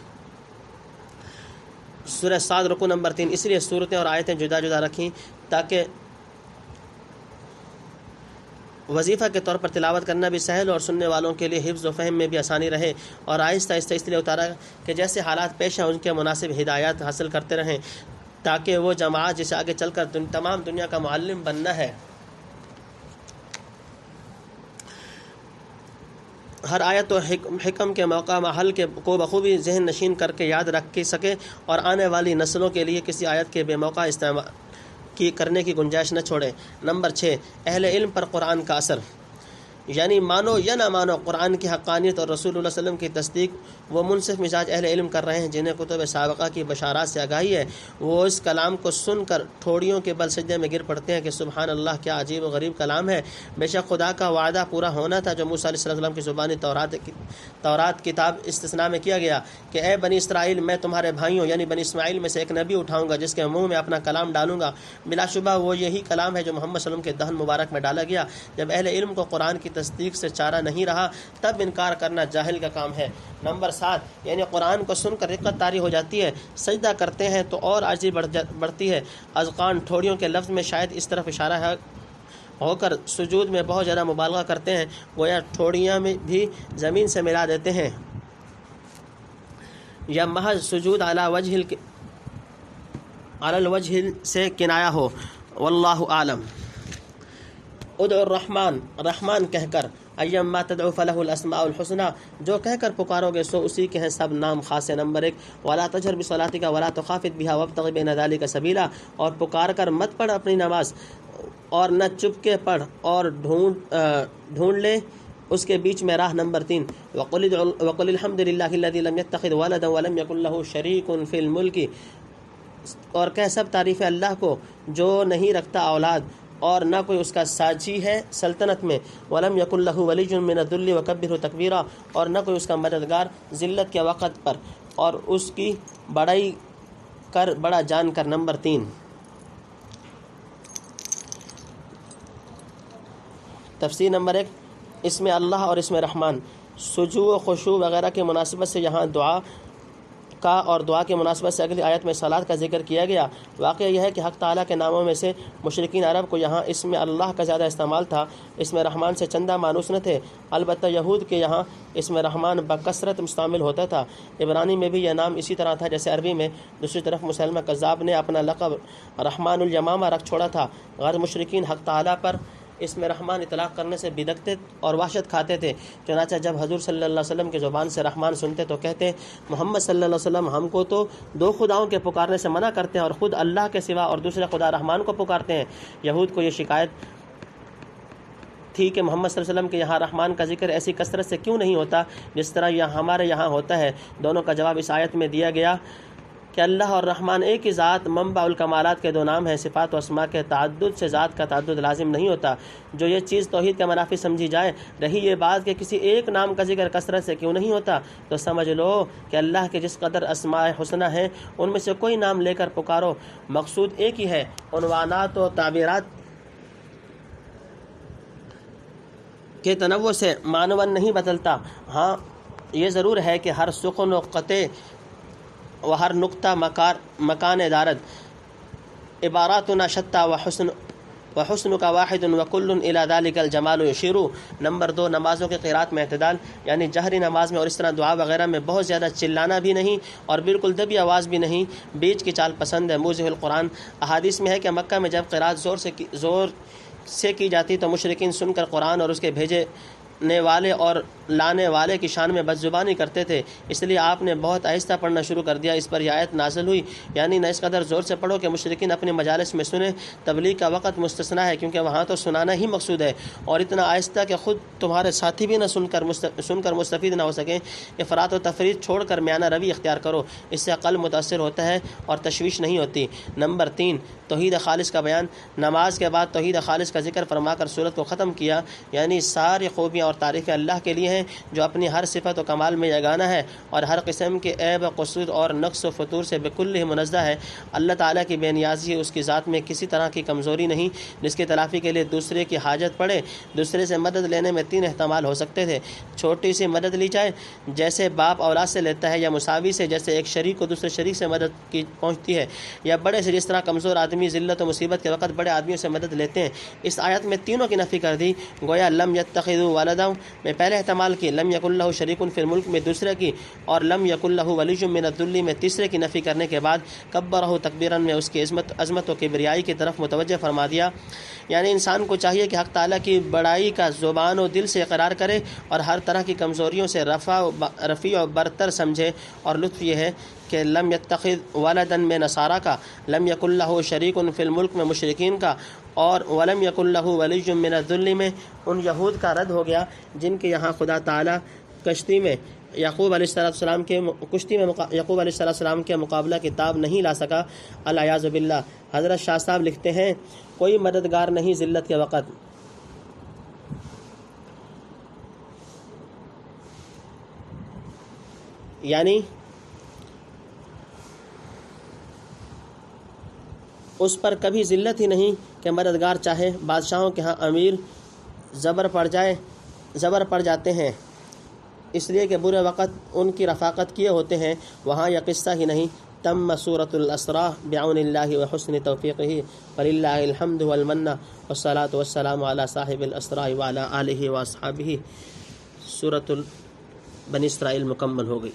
سورہ صاد رکوع نمبر 3۔ اس لیے صورتیں اور آیتیں جدا جدا رکھیں تاکہ وظیفہ کے طور پر تلاوت کرنا بھی سہل اور سننے والوں کے لیے حفظ و فہم میں بھی آسانی رہے، اور آہستہ آہستہ اس لیے اتارا کہ جیسے حالات پیش ہیں ان کے مناسب ہدایات حاصل کرتے رہیں، تاکہ وہ جماعت جسے آگے چل کر تمام دنیا کا معلم بننا ہے، ہر آیت و حکم کے موقع محل کے کو بخوبی ذہن نشین کر کے یاد رکھ سکے، اور آنے والی نسلوں کے لیے کسی آیت کے بے موقع استعمال کرنے کی گنجائش نہ چھوڑے۔ نمبر 6 اہل علم پر قرآن کا اثر، یعنی مانو یا نہ مانو قرآن کی حقانیت اور رسول اللہ صلی اللہ علیہ وسلم کی تصدیق وہ منصف مزاج اہل علم کر رہے ہیں، جنہیں کتب سابقہ کی بشارات سے آگاہی ہے، وہ اس کلام کو سن کر ٹھوڑیوں کے بل سجدے میں گر پڑتے ہیں کہ سبحان اللہ، کیا عجیب و غریب کلام ہے، بے شک خدا کا وعدہ پورا ہونا تھا جو موسیٰ علیہ السلام کی زبانی تورات کتاب استثناء میں کیا گیا کہ اے بنی اسرائیل، میں تمہارے بھائیوں یعنی بنی اسماعیل میں سے ایک نبی اٹھاؤں گا جس کے منہ میں اپنا کلام ڈالوں گا، بلا شبہ وہ یہی کلام ہے جو محمد صلی اللہ علیہ وسلم کے دہن مبارک میں ڈالا گیا۔ جب اہل علم کو قرآن کی تصدیق سے چارہ نہیں رہا تب انکار کرنا جاہل کا کام ہے۔ نمبر 7 یعنی قرآن کو سن کر رقت طاری ہو جاتی ہے، سجدہ کرتے ہیں تو اور عاجزی بڑھتی ہے۔ اذقان ٹھوڑیوں کے لفظ میں شاید اس طرف اشارہ ہے ہو کر سجود میں بہت زیادہ مبالغہ کرتے ہیں، گویا ٹھوڑیاں میں بھی زمین سے ملا دیتے ہیں، یا محض سجود علی الوجہ سے کنایا ہو، واللہ اعلم۔ ادعو الرحمن، رحمان کہہ کر، ایما تدعو فلہ الاسماء الحسنی، جو کہہ کر پکارو گے سو اسی کے ہیں سب نام خاص ہے۔ نمبر 1 ولا تجہر بصلاتک ولا تخافت بها وابتغ بین ذلک سبیلا، اور پکار کر مت پڑھ اپنی نماز اور نہ چپ کے پڑھ اور ڈھونڈ لے اس کے بیچ میں راہ۔ نمبر 3 وقل الحمد للہ الذی لم یتخذ ولدا ولم یکن له شریک فی الملک، اور کہہ سب تعریف اللہ کو جو نہیں رکھتا اولاد اور نہ کوئی اس کا ساجی ہے سلطنت میں، ولم یکن له ولی من الذل وکبرہ تکبیرا، اور نہ کوئی اس کا مددگار ذلت کے وقت پر اور اس کی بڑائی کر بڑا جان کر۔ نمبر 3 تفسیر نمبر 1 اس میں اللہ اور اس میں رحمان، سجوع و خشوع وغیرہ کی مناسبت سے یہاں دعا کا اور دعا کی مناسبت سے اگلی آیت میں صلات کا ذکر کیا گیا۔ واقعہ یہ ہے کہ حق تعالیٰ کے ناموں میں سے مشرکین عرب کو یہاں اس میں اللہ کا زیادہ استعمال تھا، اس میں رحمان سے چندہ مانوس نہ تھے، البتہ یہود کے یہاں اس میں رحمان بکثرت مستعمل ہوتا تھا۔ عبرانی میں بھی یہ نام اسی طرح تھا جیسے عربی میں۔ دوسری طرف مسلمہ کذاب نے اپنا لقب رحمان الیمامہ رکھ چھوڑا تھا، غیر مشرکین حق تعالیٰ پر اس میں رحمان اطلاق کرنے سے بدکتے اور وحشت کھاتے تھے۔ چنانچہ جب حضور صلی اللہ علیہ وسلم کی زبان سے رحمان سنتے تو کہتے محمد صلی اللہ علیہ وسلم ہم کو تو دو خداؤں کے پکارنے سے منع کرتے ہیں اور خود اللہ کے سوا اور دوسرے خدا رحمان کو پکارتے ہیں۔ یہود کو یہ شکایت تھی کہ محمد صلی اللہ علیہ وسلم کے یہاں رحمان کا ذکر ایسی کثرت سے کیوں نہیں ہوتا جس طرح یہ ہمارے یہاں ہوتا ہے۔ دونوں کا جواب اس آیت میں دیا گیا کہ اللہ اور رحمان ایک ہی ذات منبع الکمالات کے دو نام ہیں۔ صفات و اسماء کے تعدد سے ذات کا تعدد لازم نہیں ہوتا۔ جو یہ چیز توحید کے منافی سمجھی جائے، رہی یہ بات کہ کسی ایک نام کا ذکر کثرت سے کیوں نہیں ہوتا، تو سمجھ لو کہ اللہ کے جس قدر اسماء حسنہ ہیں ان میں سے کوئی نام لے کر پکارو، مقصود ایک ہی ہے۔ عنوانات و تعبیرات کے تنوع سے معنون نہیں بدلتا۔ ہاں یہ ضرور ہے کہ ہر سکون و قطع و ہر نقطہ مکان دارد عباراتنا شتّا و حسن کا واحد و کل الی ذلک الجمال یشیر۔ نمبر 2، نمازوں کے قرات میں اعتدال، یعنی جہری نماز میں اور اس طرح دعا وغیرہ میں بہت زیادہ چلانا بھی نہیں اور بالکل دبی آواز بھی نہیں، بیچ کی چال پسند ہے۔ موضح القرآن، احادیث میں ہے کہ مکہ میں جب قرات زور سے کی جاتی تو مشرکین سن کر قرآن اور اس کے بھیجنے والے اور لانے والے کی شان میں بدزبانی کرتے تھے، اس لیے آپ نے بہت آہستہ پڑھنا شروع کر دیا۔ اس پر یہ آیت نازل ہوئی، یعنی نہ اس قدر زور سے پڑھو کہ مشرکین اپنے مجالس میں سنیں۔ تبلیغ کا وقت مستثنیٰ ہے کیونکہ وہاں تو سنانا ہی مقصود ہے، اور اتنا آہستہ کہ خود تمہارے ساتھی بھی نہ سن کر مستفید نہ ہو سکیں۔ افراط و تفریط چھوڑ کر میانہ روی اختیار کرو، اس سے قلب متاثر ہوتا ہے اور تشویش نہیں ہوتی۔ نمبر 3، توحید خالص کا بیان۔ نماز کے بعد توحید خالص کا ذکر فرما کر صورت کو ختم کیا، یعنی ساری خوبیاں اور تعریفیں اللہ کے لیے ہیں جو اپنی ہر صفت و کمال میں یگانہ ہے اور ہر قسم کے عیب و قصور اور نقص و فتور سے بالکل ہی منزہ ہے۔ اللہ تعالیٰ کی بے نیازی، اس کی ذات میں کسی طرح کی کمزوری نہیں جس کی تلافی کے لیے دوسرے کی حاجت پڑے۔ دوسرے سے مدد لینے میں 3 احتمال ہو سکتے تھے: چھوٹی سی مدد لی جائے جیسے باپ اولاد سے لیتا ہے، یا مساوی سے جیسے ایک شریک کو دوسرے شریک سے مدد کی پہنچتی ہے، یا بڑے سے جس طرح کمزور آدمی ذلت و مصیبت کے وقت بڑے آدمیوں سے مدد لیتے ہیں۔ اس آیت میں تینوں کی نفی کر دی، گویا لم یتخذوا ولدا میں پہلے احتمال کی، لم یکن لہ شریک فی الملک میں دوسرے کی، اور لم یکن لہ ولی من الذل میں تیسرے کی نفی کرنے کے بعد کبرہ تکبیرا میں اس کی عظمت و کبریائی کی طرف متوجہ فرما دیا۔ یعنی انسان کو چاہیے کہ حق تعالیٰ کی بڑائی کا زبان و دل سے اقرار کرے اور ہر طرح کی کمزوریوں سے رفیع و برتر سمجھے۔ اور لطف یہ ہے کہ لم یتخذ ولدن میں نصارہ کا، لم یکن لہ شریک فی الملک میں مشرکین کا، اور ولم یکن لہ ولی من الذل میں ان یہود کا رد ہو گیا جن کے یہاں خدا تعالیٰ کشتی میں یعقوب علیہ السلام کے مقابلہ کتاب نہیں لا سکا، العیاذ باللہ۔ حضرت شاہ صاحب لکھتے ہیں کوئی مددگار نہیں ذلت کے وقت، یعنی اس پر کبھی ذلت ہی نہیں کہ مددگار چاہے۔ بادشاہوں کے ہاں امیر زبر پڑ جاتے ہیں اس لیے کہ برے وقت ان کی رفاقت کیے ہوتے ہیں، وہاں یہ قصہ ہی نہیں۔ تم سورۃ الاسراء بعون اللہ وحسن توفیقہ، فللہ الحمد والمنہ والصلاۃ والسلام علی صاحب الاسراء وعلی آلہ واصحابہ۔ سورۃ بنی اسرائیل مکمل ہو گئی۔